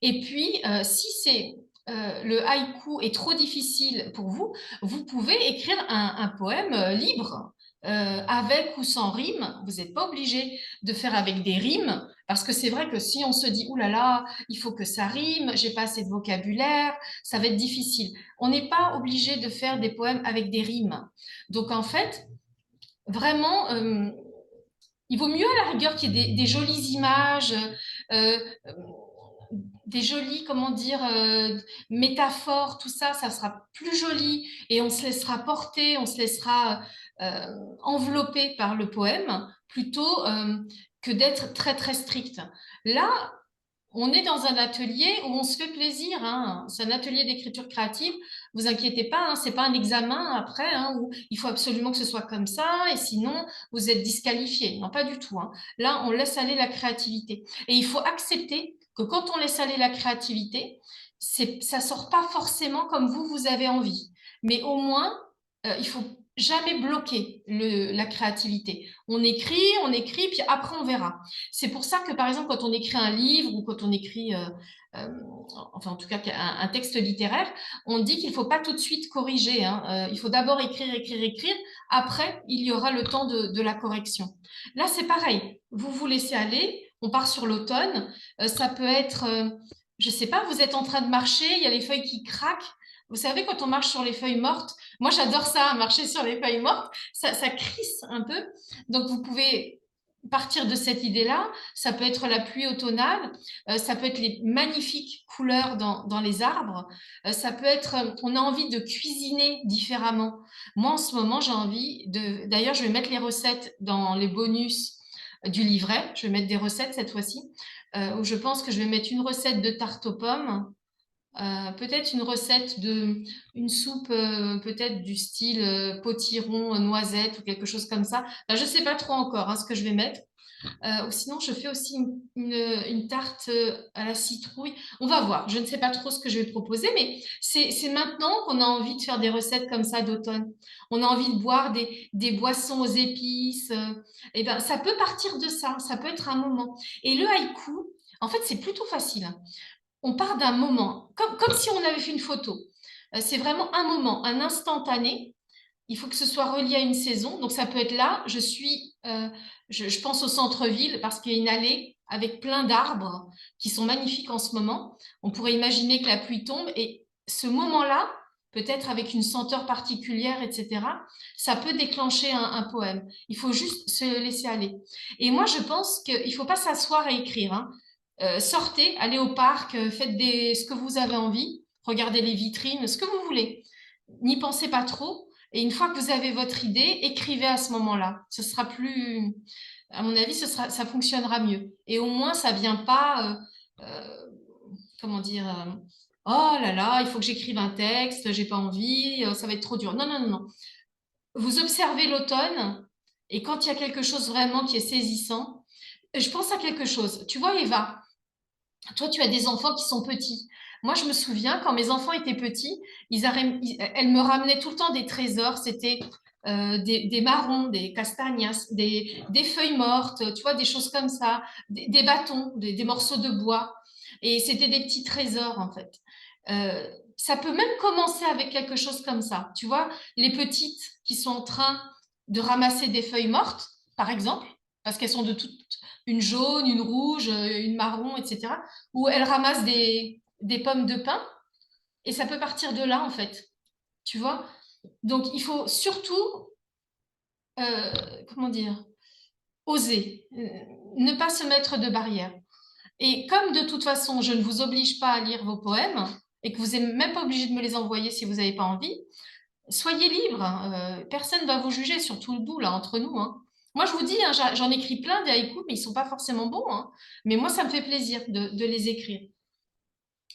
Et puis, si c'est le haïku est trop difficile pour vous, vous pouvez écrire un poème libre, avec ou sans rime. Vous n'êtes pas obligé de faire avec des rimes, parce que c'est vrai que si on se dit, ouh là là, il faut que ça rime, j'ai pas assez de vocabulaire, ça va être difficile. On n'est pas obligé de faire des poèmes avec des rimes. Donc en fait, vraiment, il vaut mieux à la rigueur qu'il y ait des jolies images, euh, des jolies, comment dire, métaphores, tout ça, ça sera plus joli et on se laissera porter, on se laissera envelopper par le poème plutôt que d'être très très strict. Là, on est dans un atelier où on se fait plaisir, hein. C'est un atelier d'écriture créative. Vous inquiétez pas, hein, c'est pas un examen après, hein, où il faut absolument que ce soit comme ça et sinon vous êtes disqualifié. Non, pas du tout, hein. Là, on laisse aller la créativité et il faut accepter que quand on laisse aller la créativité, ça sort pas forcément comme vous avez envie. Mais au moins, il faut jamais bloquer la créativité. On écrit, puis après on verra. C'est pour ça que, par exemple, quand on écrit un livre ou quand on écrit, enfin en tout cas un texte littéraire, on dit qu'il ne faut pas tout de suite corriger, hein. Il faut d'abord écrire, écrire, écrire. Après, il y aura le temps de la correction. Là, c'est pareil. Vous vous laissez aller. On part sur l'automne. Ça peut être, je ne sais pas, vous êtes en train de marcher, il y a les feuilles qui craquent. Vous savez, quand on marche sur les feuilles mortes, moi j'adore ça, marcher sur les feuilles mortes, ça crisse un peu. Donc vous pouvez partir de cette idée-là. Ça peut être la pluie automnale, ça peut être les magnifiques couleurs dans les arbres, ça peut être, on a envie de cuisiner différemment. Moi en ce moment, j'ai envie de, d'ailleurs je vais mettre les recettes dans les bonus du livret, je vais mettre des recettes cette fois-ci, où je pense que je vais mettre une recette de tarte aux pommes, peut-être une recette une soupe, peut-être du style potiron, noisette ou quelque chose comme ça. Enfin, je ne sais pas trop encore, hein, ce que je vais mettre. Ou sinon, je fais aussi une tarte à la citrouille. On va voir. Je ne sais pas trop ce que je vais proposer, mais c'est maintenant qu'on a envie de faire des recettes comme ça d'automne. On a envie de boire des boissons aux épices. Et ben, ça peut partir de ça. Ça peut être un moment. Et le haïku, en fait, c'est plutôt facile. On part d'un moment, comme si on avait fait une photo. C'est vraiment un moment, un instantané. Il faut que ce soit relié à une saison. Donc, ça peut être là, je pense au centre-ville parce qu'il y a une allée avec plein d'arbres qui sont magnifiques en ce moment. On pourrait imaginer que la pluie tombe et ce moment-là, peut-être avec une senteur particulière, etc., ça peut déclencher un poème. Il faut juste se laisser aller. Et moi, je pense qu'il ne faut pas s'asseoir à écrire, hein. Sortez, allez au parc, faites ce que vous avez envie, regardez les vitrines, ce que vous voulez. N'y pensez pas trop. Et une fois que vous avez votre idée, écrivez à ce moment-là. Ce sera plus, à mon avis, ça fonctionnera mieux. Et au moins, ça vient pas, comment dire, oh là là, il faut que j'écrive un texte, j'ai pas envie, ça va être trop dur. Non, non, non, non. Vous observez l'automne et quand il y a quelque chose vraiment qui est saisissant, je pense à quelque chose. Tu vois, Eva, toi, tu as des enfants qui sont petits. Moi, je me souviens, quand mes enfants étaient petits, elles me ramenaient tout le temps des trésors. C'était des marrons, des castagnas, des feuilles mortes, tu vois, des choses comme ça, des bâtons, des morceaux de bois. Et c'était des petits trésors, en fait. Ça peut même commencer avec quelque chose comme ça. Tu vois, les petites qui sont en train de ramasser des feuilles mortes, par exemple, parce qu'elles sont de toutes, une jaune, une rouge, une marron, etc. Ou elles ramassent des pommes de pin, et ça peut partir de là, en fait. Tu vois? Donc, il faut surtout, comment dire, oser, ne pas se mettre de barrière. Et comme de toute façon, je ne vous oblige pas à lire vos poèmes, et que vous n'êtes même pas obligé de me les envoyer si vous n'avez pas envie, soyez libre. Personne ne va vous juger, surtout nous, là, entre nous. Hein. Moi, je vous dis, hein, j'en écris plein des haïkus, mais ils ne sont pas forcément bons. Hein. Mais moi, ça me fait plaisir de les écrire.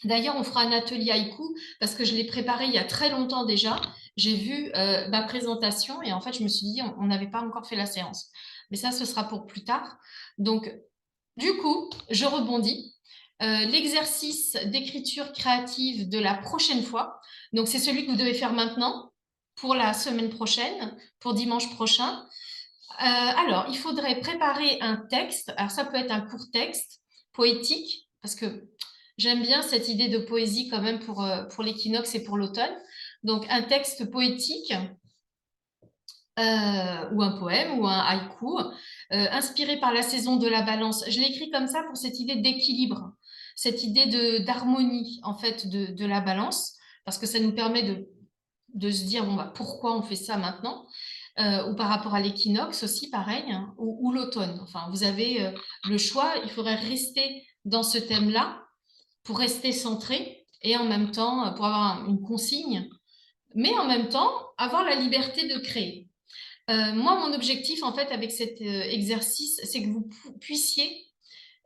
D'ailleurs, on fera un atelier haïku parce que je l'ai préparé il y a très longtemps déjà. J'ai vu ma présentation et en fait, je me suis dit, on n'avait pas encore fait la séance. Mais ça, ce sera pour plus tard. Donc, du coup, je rebondis. L'exercice d'écriture créative de la prochaine fois, donc c'est celui que vous devez faire maintenant pour la semaine prochaine, pour dimanche prochain. Alors, il faudrait préparer un texte. Alors, ça peut être un court texte poétique, parce que j'aime bien cette idée de poésie quand même pour l'équinoxe et pour l'automne. Donc, un texte poétique ou un poème ou un haïku, inspiré par la saison de la balance. Je l'ai écrit comme ça pour cette idée d'équilibre, cette idée d'harmonie en fait de la balance, parce que ça nous permet de se dire bon, bah, pourquoi on fait ça maintenant, ou par rapport à l'équinoxe aussi, pareil, hein, ou l'automne. Enfin, vous avez le choix, il faudrait rester dans ce thème-là pour rester centré et en même temps, pour avoir une consigne, mais en même temps, avoir la liberté de créer. Moi, mon objectif, en fait, avec cet exercice, c'est que vous puissiez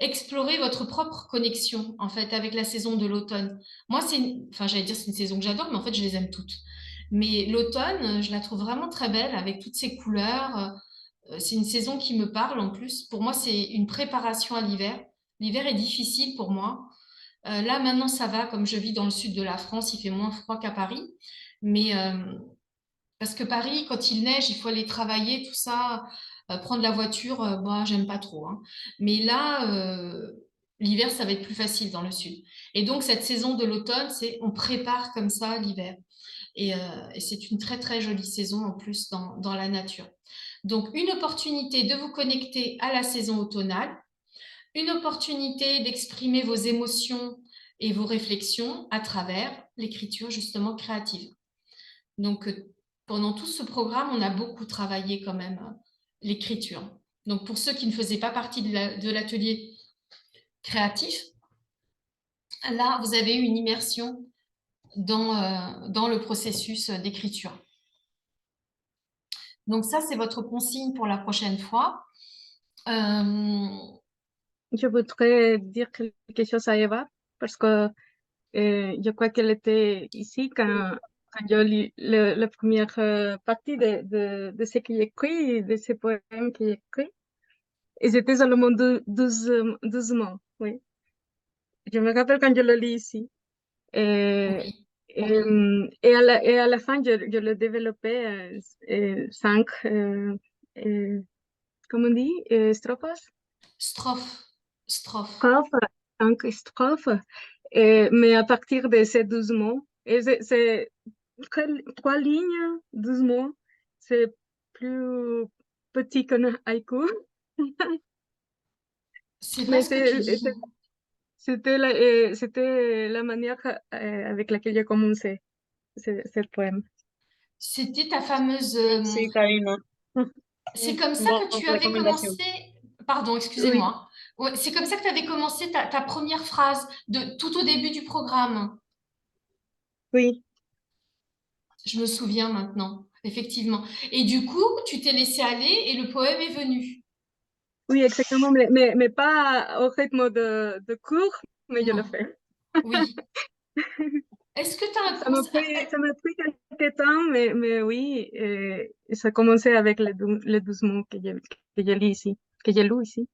explorer votre propre connexion, en fait, avec la saison de l'automne. Moi, enfin, j'allais dire c'est une saison que j'adore, mais en fait, je les aime toutes. Mais l'automne, je la trouve vraiment très belle avec toutes ses couleurs. C'est une saison qui me parle en plus. Pour moi, c'est une préparation à l'hiver. L'hiver est difficile pour moi. Là, maintenant, ça va, comme je vis dans le sud de la France, il fait moins froid qu'à Paris. Mais parce que Paris, quand il neige, il faut aller travailler, tout ça, prendre la voiture, bah, j'aime pas trop. Hein. Mais là, l'hiver, ça va être plus facile dans le sud. Et donc, cette saison de l'automne, c'est on prépare comme ça l'hiver. Et c'est une très, très jolie saison en plus dans la nature. Donc, une opportunité de vous connecter à la saison automnale, une opportunité d'exprimer vos émotions et vos réflexions à travers l'écriture justement créative. Donc, pendant tout ce programme, on a beaucoup travaillé quand même l'écriture. Donc, pour ceux qui ne faisaient pas partie de l'atelier créatif, là, vous avez eu une immersion dans le processus d'écriture. Donc, ça, c'est votre consigne pour la prochaine fois. Je voudrais dire quelque chose à Eva, parce que je crois qu'elle était ici quand je lis la première partie de ce qu'il écrit, de ces poèmes qu'il écrit. Et c'était seulement 12 mots, oui. Je me rappelle quand je le lis ici. Oui. Et à la fin, je le développais 5, comment on dit, strophes? Strophe. Strophes, 5 strophes. Mais à partir de ces 12 mots, et c'est 3 lignes, 12 mots, c'est plus petit qu'un haïku. C'est pas Mais ce que tu dis. c'était la manière avec laquelle j'ai commencé ce poème. C'était ta fameuse... Sí, Karina. c'est comme ça Bonne que tu avais recomendación. commencé... Pardon, Oui, excusez-moi. Ouais, c'est comme ça que tu avais commencé ta première phrase tout au début du programme. oui, Je me souviens maintenant, effectivement. Et du coup, tu t'es laissé aller et le poème est venu. oui, exactement, mais pas au rythme de cours, mais je le Non, fais. oui. Est-ce que tu as un conseil? Ça m'a pris quelques temps, mais oui, ça a commencé avec les 12 mots que je lis ici, que je lis ici.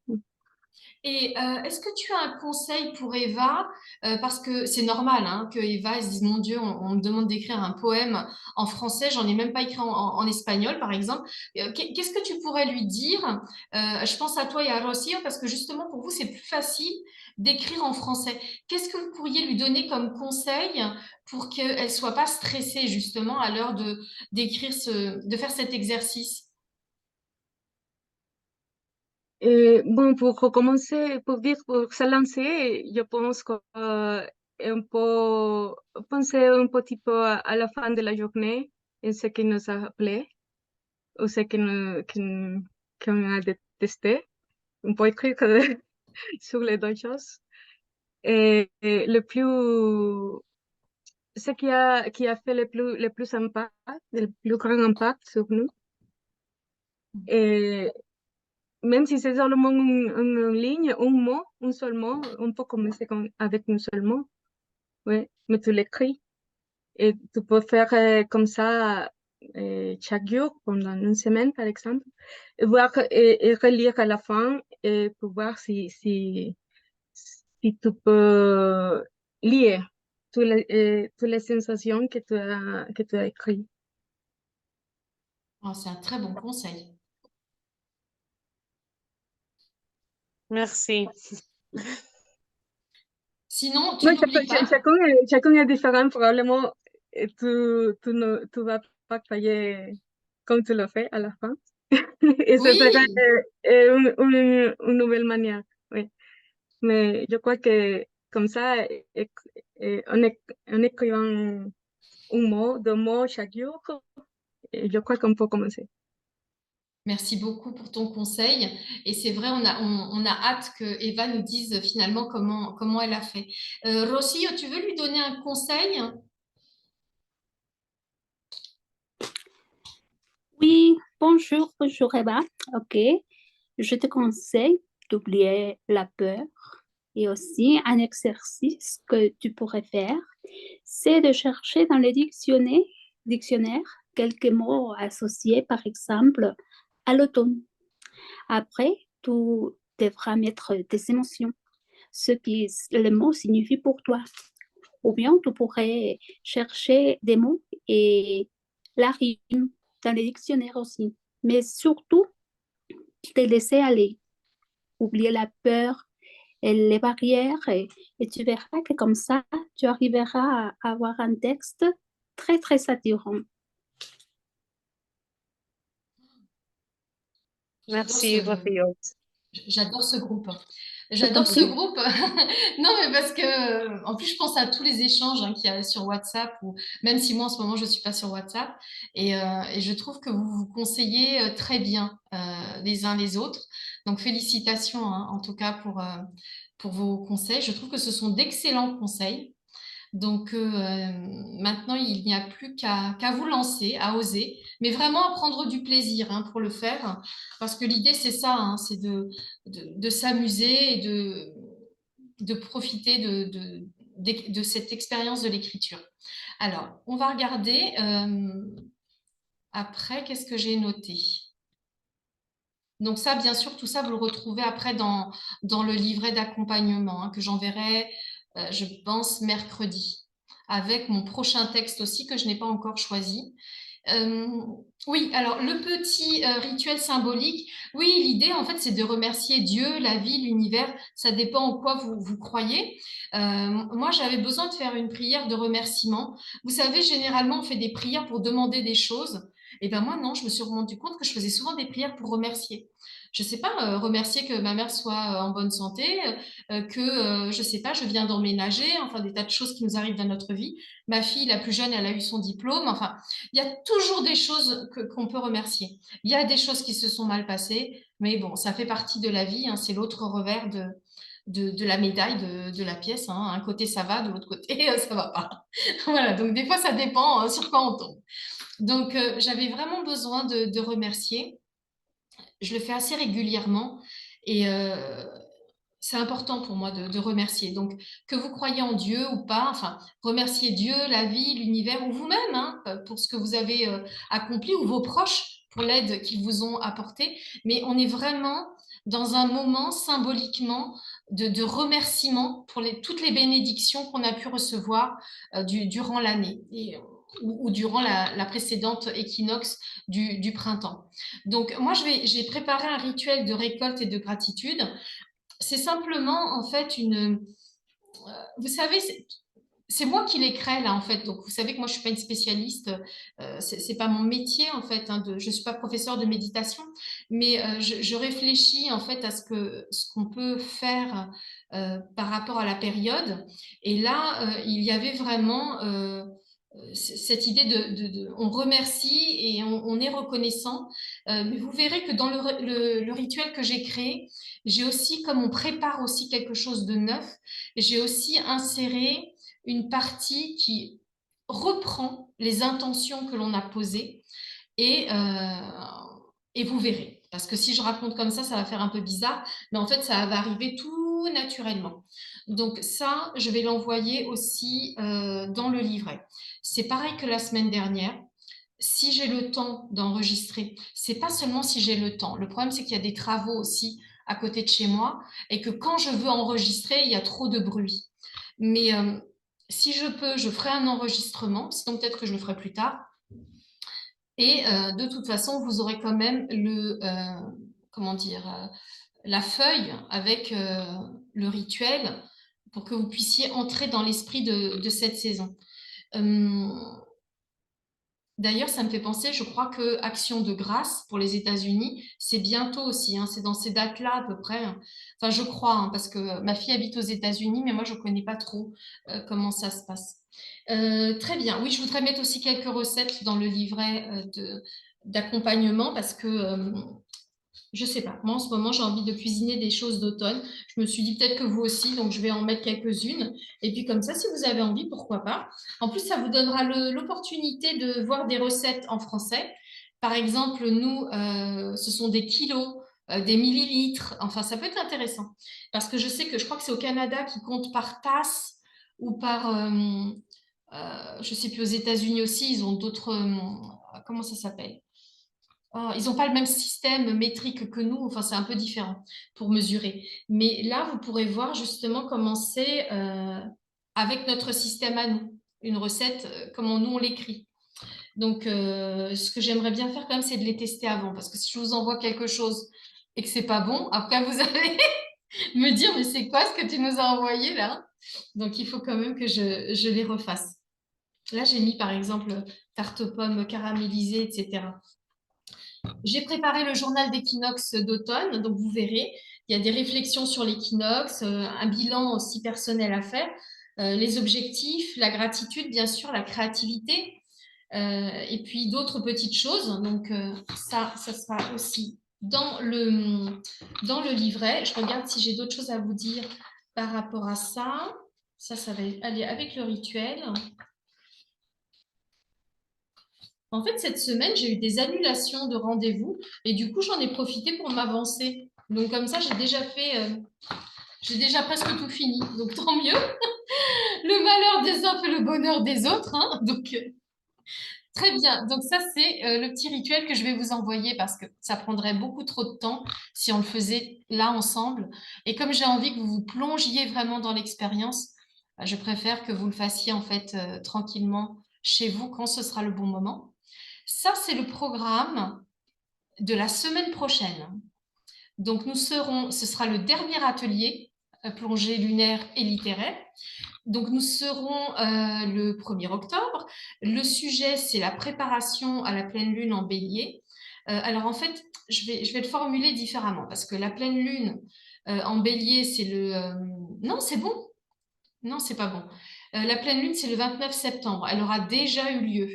Et est-ce que tu as un conseil pour Eva? Parce que c'est normal hein, que Eva elle se dise, mon Dieu, on me demande d'écrire un poème en français, j'en ai même pas écrit en espagnol, par exemple. Qu'est-ce que tu pourrais lui dire? Je pense à toi et à Rocio, parce que justement, pour vous, c'est plus facile d'écrire en français. Qu'est-ce que vous pourriez lui donner comme conseil pour qu'elle soit pas stressée, justement, à l'heure d'écrire de faire cet exercice? Bon, pour recommencer, pour se lancer, je pense que on peut penser un petit peu à la fin de la journée en ce qui nous a plu ou ce qu'on a détesté. On peut écrire sur les deux choses. Et le plus ce qui a fait le plus grand impact sur nous. Et même si c'est seulement une ligne, un mot, un seul mot, on peut commencer avec un seul mot. Ouais, mais tu l'écris. Et tu peux faire comme ça chaque jour pendant une semaine, par exemple, et voir et relire à la fin et pour voir si tu peux lier toutes les sensations que tu as écrites. Oh, c'est un très bon conseil. Merci. Sinon, tu Non, n'oublies pas. chacun est différent, probablement. Et tu vas pas travailler comme tu le fais à la fin. Et ce sera Oui, une nouvelle manière. Oui. Mais je crois que comme ça, en écrivant un mot, deux mots chaque jour, et je crois qu'on peut commencer. merci beaucoup pour ton conseil. Et c'est vrai, on a hâte que Eva nous dise finalement comment elle a fait. Rocio, tu veux lui donner un conseil? Oui, bonjour Eva. Ok, je te conseille d'oublier la peur et aussi un exercice que tu pourrais faire, c'est de chercher dans le dictionnaire quelques mots associés par exemple à l'automne. Après, tu devras mettre tes émotions, ce que le mot signifie pour toi. Ou bien tu pourrais chercher des mots et la rime dans les dictionnaires aussi. Mais surtout, te laisser aller, oublier la peur et les barrières et tu verras que comme ça, tu arriveras à avoir un texte très, très attirant. J'adore Merci, Rocío. J'adore ce groupe. Je t'en J'adore ce prie. groupe. Non, mais parce que, en plus, je pense à tous les échanges qu'il y a sur WhatsApp, ou même si moi, en ce moment, je ne suis pas sur WhatsApp. Et je trouve que vous vous conseillez très bien les uns les autres. Donc, félicitations, hein, en tout cas, pour vos conseils. Je trouve que ce sont d'excellents conseils. Donc maintenant, il n'y a plus qu'à vous lancer, à oser, mais vraiment à prendre du plaisir hein, pour le faire, parce que l'idée, c'est ça, hein, c'est de s'amuser et de profiter de cette expérience de l'écriture. Alors, on va regarder après, qu'est-ce que j'ai noté? Donc ça, bien sûr, tout ça, vous le retrouvez après dans le livret d'accompagnement hein, que j'enverrai, je pense, mercredi, avec mon prochain texte aussi que je n'ai pas encore choisi. Oui, alors le petit rituel symbolique, oui, l'idée en fait c'est de remercier Dieu, la vie, l'univers, ça dépend en quoi vous croyez. Moi j'avais besoin de faire une prière de remerciement. Vous savez, généralement on fait des prières pour demander des choses. Et ben moi non, je me suis rendu compte que je faisais souvent des prières pour remercier. Je sais pas, remercier que ma mère soit en bonne santé, je sais pas, je viens d'emménager, enfin des tas de choses qui nous arrivent dans notre vie. Ma fille, la plus jeune, elle a eu son diplôme, enfin il y a toujours des choses qu'on peut remercier. Il y a des choses qui se sont mal passées, mais bon, ça fait partie de la vie, hein, c'est l'autre revers de la médaille de la pièce. Hein. Un côté ça va, de l'autre côté ça va pas. Voilà, donc des fois ça dépend sur quoi on tombe. Donc j'avais vraiment besoin de remercier. Je le fais assez régulièrement et c'est important pour moi de remercier. Donc, que vous croyez en Dieu ou pas, enfin, remercier Dieu, la vie, l'univers ou vous-même hein, pour ce que vous avez accompli ou vos proches pour l'aide qu'ils vous ont apportée. Mais on est vraiment dans un moment symboliquement de remerciement pour toutes les bénédictions qu'on a pu recevoir durant l'année ou durant la précédente équinoxe du printemps. Donc, moi, j'ai préparé un rituel de récolte et de gratitude. C'est simplement, en fait, vous savez, c'est moi qui l'ai créé, là, en fait. Donc, vous savez que moi, je ne suis pas une spécialiste. C'est pas mon métier, en fait. Je ne suis pas professeure de méditation. Mais je réfléchis, en fait, à ce qu'on peut faire par rapport à la période. Et là, il y avait vraiment cette idée on remercie et on est reconnaissant. Mais vous verrez que dans le rituel que j'ai créé, j'ai aussi, comme on prépare aussi quelque chose de neuf, j'ai aussi inséré une partie qui reprend les intentions que l'on a posées et vous verrez. Parce que si je raconte comme ça va faire un peu bizarre, mais en fait, ça va arriver tout naturellement. Donc ça, je vais l'envoyer aussi dans le livret. C'est pareil que la semaine dernière. Si j'ai le temps d'enregistrer, c'est pas seulement si j'ai le temps. Le problème, c'est qu'il y a des travaux aussi à côté de chez moi et que quand je veux enregistrer, il y a trop de bruit. Mais si je peux, je ferai un enregistrement. Sinon, peut-être que je le ferai plus tard. Et de toute façon, vous aurez quand même comment dire, la feuille avec le rituel pour que vous puissiez entrer dans l'esprit de cette saison. D'ailleurs, ça me fait penser, je crois que Action de grâce pour les États-Unis, c'est bientôt aussi, hein, c'est dans ces dates-là à peu près. Enfin, je crois, hein, parce que ma fille habite aux États-Unis, mais moi, je ne connais pas trop comment ça se passe. Très bien. Oui, je voudrais mettre aussi quelques recettes dans le livret d'accompagnement parce que je sais pas. Moi, en ce moment, j'ai envie de cuisiner des choses d'automne. Je me suis dit peut-être que vous aussi, donc je vais en mettre quelques-unes. Et puis comme ça, si vous avez envie, pourquoi pas. En plus, ça vous donnera l'opportunité de voir des recettes en français. Par exemple, nous, ce sont des kilos, des millilitres. Enfin, ça peut être intéressant. Parce que je sais que je crois que c'est au Canada qui compte par tasse ou par... je sais plus, aux États-Unis aussi, ils ont d'autres... comment ça s'appelle? Oh, ils n'ont pas le même système métrique que nous, enfin c'est un peu différent pour mesurer. Mais là, vous pourrez voir justement comment c'est avec notre système à nous, une recette, comment nous on l'écrit. Donc, ce que j'aimerais bien faire quand même, c'est de les tester avant, parce que si je vous envoie quelque chose et que c'est pas bon, après vous allez me dire, mais c'est quoi ce que tu nous as envoyé là? Donc, il faut quand même que je les refasse. Là, j'ai mis par exemple tarte aux pommes caramélisée, etc. J'ai préparé le journal d'équinoxe d'automne, donc vous verrez, il y a des réflexions sur l'équinoxe, un bilan aussi personnel à faire, les objectifs, la gratitude, bien sûr, la créativité, et puis d'autres petites choses. Donc ça sera aussi dans le livret. Je regarde si j'ai d'autres choses à vous dire par rapport à ça. Ça va aller avec le rituel. En fait, cette semaine, j'ai eu des annulations de rendez-vous et du coup, j'en ai profité pour m'avancer. Donc, comme ça, j'ai déjà presque tout fini. Donc, tant mieux. Le malheur des uns fait le bonheur des autres, hein. Donc, très bien. Donc, ça, c'est le petit rituel que je vais vous envoyer parce que ça prendrait beaucoup trop de temps si on le faisait là ensemble. Et comme j'ai envie que vous vous plongiez vraiment dans l'expérience, je préfère que vous le fassiez en fait tranquillement chez vous quand ce sera le bon moment. Ça, c'est le programme de la semaine prochaine. Donc, ce sera le dernier atelier, plongée lunaire et littéraire. Donc, nous serons le 1er octobre. Le sujet, c'est la préparation à la pleine lune en bélier. Alors, en fait, je vais le formuler différemment parce que la pleine lune en bélier, c'est le... non, c'est bon. Non, c'est pas bon. La pleine lune, c'est le 29 septembre. Elle aura déjà eu lieu.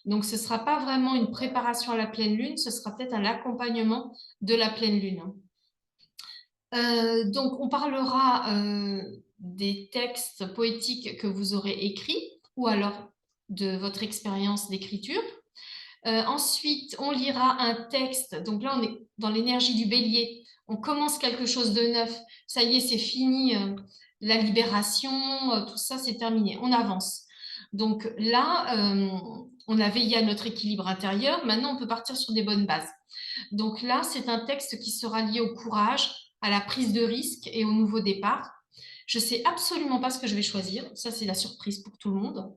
Donc, ce ne sera pas vraiment une préparation à la pleine lune, ce sera peut-être un accompagnement de la pleine lune. Donc, on parlera des textes poétiques que vous aurez écrits ou alors de votre expérience d'écriture. Ensuite, on lira un texte. Donc là, on est dans l'énergie du bélier. On commence quelque chose de neuf. Ça y est, c'est fini. La libération, tout ça, c'est terminé. On avance. Donc là, on a veillé à notre équilibre intérieur. Maintenant, on peut partir sur des bonnes bases. Donc là, c'est un texte qui sera lié au courage, à la prise de risque et au nouveau départ. Je ne sais absolument pas ce que je vais choisir. Ça, c'est la surprise pour tout le monde.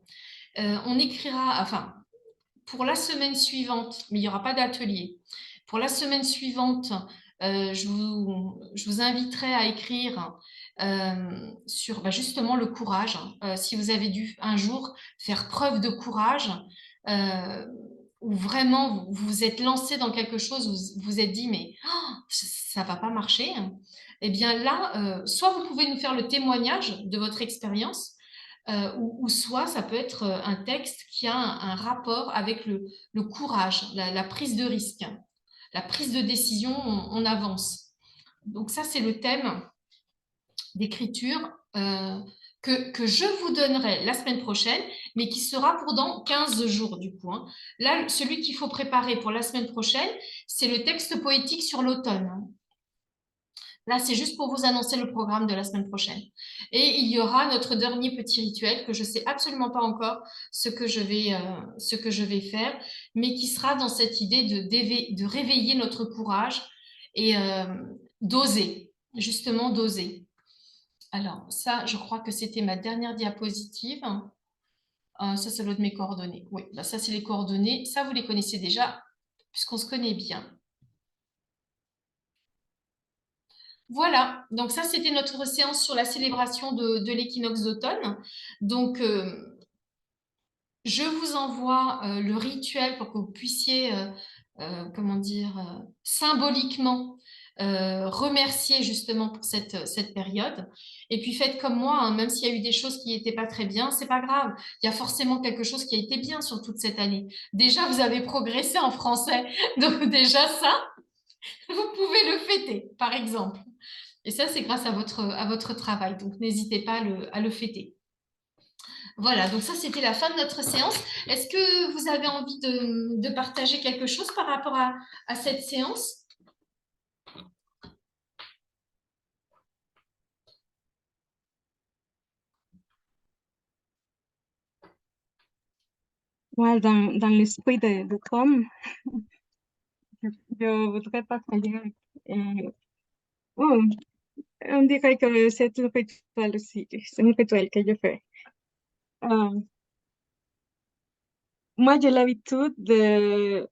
On écrira, enfin, pour la semaine suivante, mais il n'y aura pas d'atelier. Pour la semaine suivante, je vous inviterai à écrire sur justement le courage. Si vous avez dû un jour faire preuve de courage, ou vraiment vous vous êtes lancé dans quelque chose, vous vous êtes dit mais ça ne va pas marcher, eh bien là, soit vous pouvez nous faire le témoignage de votre expérience, ou soit ça peut être un texte qui a un rapport avec le courage, la prise de risque, la prise de décision, on avance. Donc ça, c'est le thème d'écriture que je vous donnerai la semaine prochaine, mais qui sera pour dans 15 jours du coup. Hein. Là, celui qu'il faut préparer pour la semaine prochaine, c'est le texte poétique sur l'automne. Hein. Là, c'est juste pour vous annoncer le programme de la semaine prochaine. Et il y aura notre dernier petit rituel que je ne sais absolument pas encore ce que je vais faire, mais qui sera dans cette idée de réveiller notre courage et d'oser, justement d'oser. Alors, ça, je crois que c'était ma dernière diapositive. Ça doit être mes coordonnées. Oui, bah ça, c'est les coordonnées. Ça, vous les connaissez déjà, puisqu'on se connaît bien. Voilà, donc ça, c'était notre séance sur la célébration de l'équinoxe d'automne. Donc, je vous envoie le rituel pour que vous puissiez, comment dire, symboliquement remercier justement pour cette période. Et puis faites comme moi, hein, même s'il y a eu des choses qui n'étaient pas très bien, c'est pas grave. Il y a forcément quelque chose qui a été bien sur toute cette année. Déjà, vous avez progressé en français, donc déjà ça, vous pouvez le fêter, par exemple. Et ça, c'est grâce à votre travail, donc n'hésitez pas à le fêter. Voilà, donc ça, c'était la fin de notre séance. Est-ce que vous avez envie de partager quelque chose par rapport à cette séance? Ouais, dans l'esprit de Tom, je voudrais partager. Oh, on dirait que c'est un rituel aussi. C'est un rituel que je fais. Moi, j'ai l'habitude de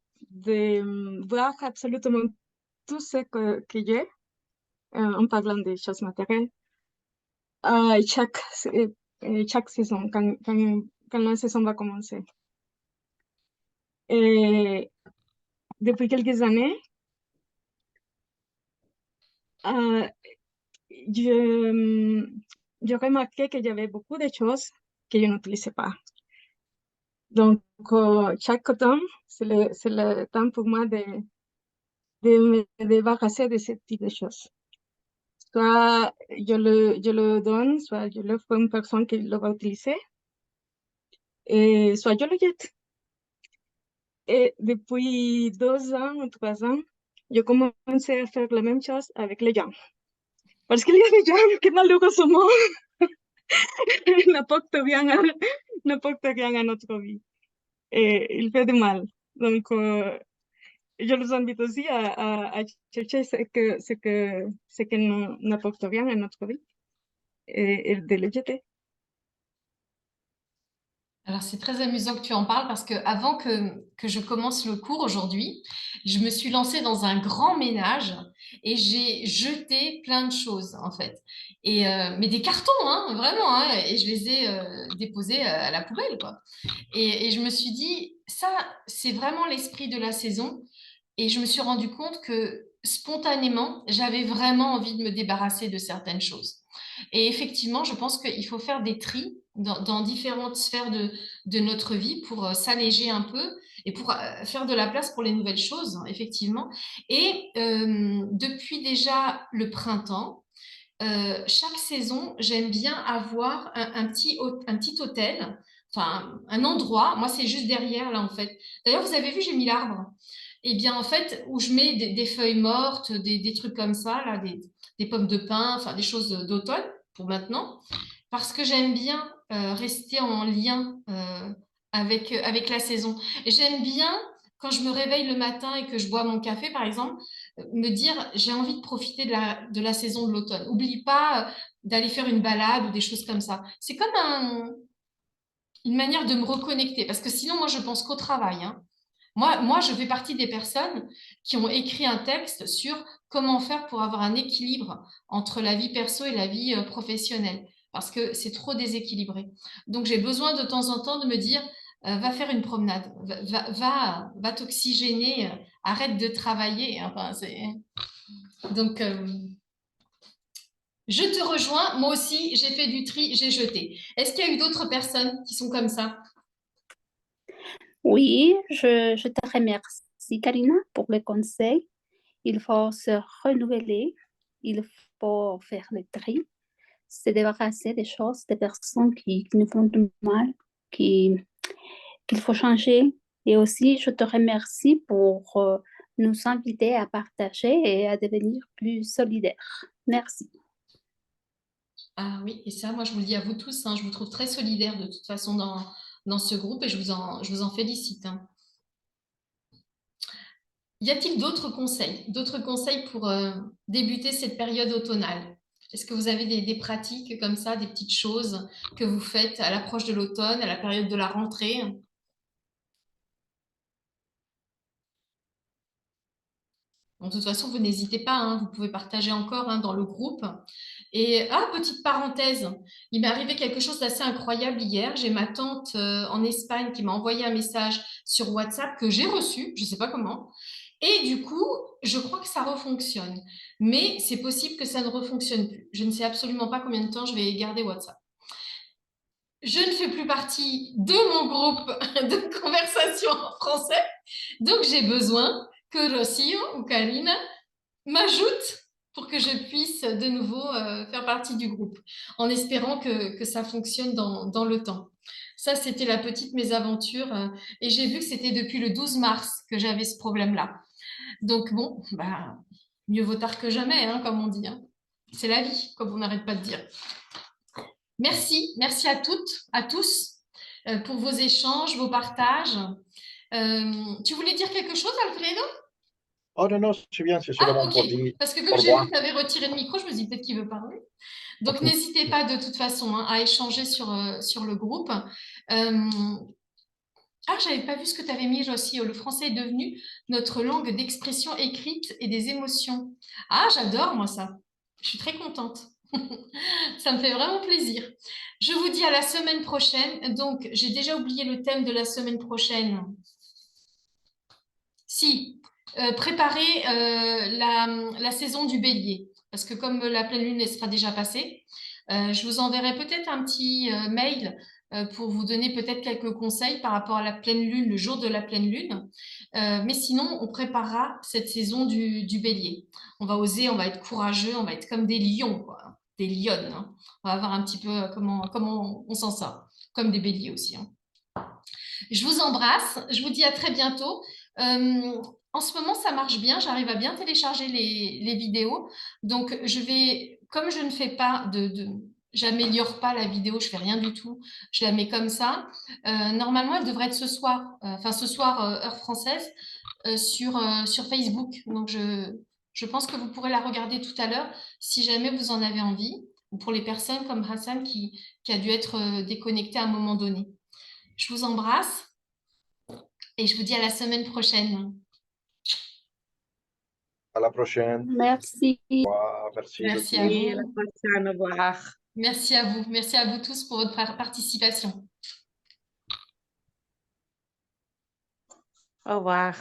voir absolument tout ce que j'ai en parlant des choses matérielles chaque, chaque saison, quand la saison va commencer. Et depuis quelques années, je remarqué qu'il y avait beaucoup de choses que je n'utilisais pas. Donc, chaque automne, c'est le temps pour moi de me débarrasser de ce type de choses. Soit je le donne, soit je le fais à une personne qui le va utiliser, et soit je le jette. Et depuis 2 ans ou 3 ans, je commençais à faire la même chose avec les gens. Parce qu'il y a des gens qui malheureusement n'apportent rien à notre vie. Et il fait du mal. Donc, je les invite aussi à chercher ce que n'apporte rien à notre vie et de le jeter. Alors, c'est très amusant que tu en parles parce que avant que je commence le cours aujourd'hui, je me suis lancée dans un grand ménage et j'ai jeté plein de choses en fait. Et, mais des cartons, hein, vraiment, hein, et je les ai déposés à la poubelle, quoi. Et je me suis dit, ça, c'est vraiment l'esprit de la saison. Et je me suis rendu compte que spontanément, j'avais vraiment envie de me débarrasser de certaines choses. Et effectivement, je pense qu'il faut faire des tris dans différentes sphères de notre vie pour s'alléger un peu et pour faire de la place pour les nouvelles choses, hein, effectivement. Et depuis déjà le printemps, chaque saison, j'aime bien avoir un petit hôtel, enfin un endroit. Moi, c'est juste derrière, là, en fait. D'ailleurs, vous avez vu, j'ai mis l'arbre. Eh bien, en fait, où je mets des feuilles mortes, des trucs comme ça, là, des pommes de pin, enfin des choses d'automne pour maintenant, parce que j'aime bien rester en lien avec la saison. Et j'aime bien, quand je me réveille le matin et que je bois mon café, par exemple, me dire, j'ai envie de profiter de la saison de l'automne. Oublie pas d'aller faire une balade ou des choses comme ça. C'est comme une manière de me reconnecter, parce que sinon, moi, je pense qu'au travail, hein. Moi, je fais partie des personnes qui ont écrit un texte sur comment faire pour avoir un équilibre entre la vie perso et la vie professionnelle, parce que c'est trop déséquilibré. Donc, j'ai besoin de temps en temps de me dire, va faire une promenade, va t'oxygéner, arrête de travailler. Enfin, donc, je te rejoins. Moi aussi, j'ai fait du tri, j'ai jeté. Est-ce qu'il y a eu d'autres personnes qui sont comme ça? Oui, je te remercie, Karina, pour le conseil. Il faut se renouveler, il faut faire le tri. se débarrasser des choses, des personnes qui nous font du mal, qu'il faut changer. Et aussi, je te remercie pour nous inviter à partager et à devenir plus solidaires. Merci. Ah oui, et ça, moi, je vous le dis à vous tous, hein, je vous trouve très solidaire de toute façon dans ce groupe et je vous en félicite, hein. Y a-t-il d'autres conseils pour débuter cette période automnale? Est-ce que vous avez des pratiques comme ça, des petites choses que vous faites à l'approche de l'automne, à la période de la rentrée? Bon, de toute façon, vous n'hésitez pas, hein, vous pouvez partager encore, hein, dans le groupe. Et petite parenthèse, il m'est arrivé quelque chose d'assez incroyable hier. J'ai ma tante en Espagne qui m'a envoyé un message sur WhatsApp que j'ai reçu, je ne sais pas comment. Et du coup, je crois que ça refonctionne. Mais c'est possible que ça ne refonctionne plus. Je ne sais absolument pas combien de temps je vais garder WhatsApp. Je ne fais plus partie de mon groupe de conversation en français, donc j'ai besoin que Rocio ou Karina m'ajoute pour que je puisse de nouveau faire partie du groupe, en espérant que ça fonctionne dans le temps. Ça, c'était la petite mésaventure. Et j'ai vu que c'était depuis le 12 mars que j'avais ce problème-là. Donc bon, bah, mieux vaut tard que jamais, hein, comme on dit, hein. C'est la vie, comme on n'arrête pas de dire. Merci à toutes, à tous pour vos échanges, vos partages. Tu voulais dire quelque chose, Alfredo? Oh non, non, c'est bien, c'est Ah, seulement ok. pour dire Parce que au comme j'ai vu revoir. que tu avais retiré le micro, je me dis peut-être qu'il veut parler. Donc, n'hésitez pas de toute façon, hein, à échanger sur le groupe. J'avais pas vu ce que tu avais mis aussi. Le français est devenu notre langue d'expression écrite et des émotions. Ah, j'adore, moi, ça. Je suis très contente. Ça me fait vraiment plaisir. Je vous dis à la semaine prochaine. Donc, j'ai déjà oublié le thème de la semaine prochaine. Si, préparer la saison du bélier. Parce que comme la pleine lune elle sera déjà passée, je vous enverrai peut-être un petit mail pour vous donner peut-être quelques conseils par rapport à la pleine lune, le jour de la pleine lune. Mais sinon, on préparera cette saison du bélier. On va oser, on va être courageux, on va être comme des lions, quoi, des lionnes, hein. On va voir un petit peu comment on s'en sort, comme des béliers aussi, hein. Je vous embrasse, je vous dis à très bientôt. En ce moment, ça marche bien, j'arrive à bien télécharger les vidéos. Donc, comme je ne fais pas j'améliore pas la vidéo, je fais rien du tout, je la mets comme ça. Normalement, elle devrait être ce soir, heure française, sur Facebook. Donc, je pense que vous pourrez la regarder tout à l'heure si jamais vous en avez envie, ou pour les personnes comme Hassan qui a dû être déconnecté à un moment donné. Je vous embrasse et je vous dis à la semaine prochaine. À la prochaine. Merci. Au revoir. Merci. Merci à Et la vous. prochaine, au revoir. Merci à vous. Merci à vous tous pour votre participation. Au revoir.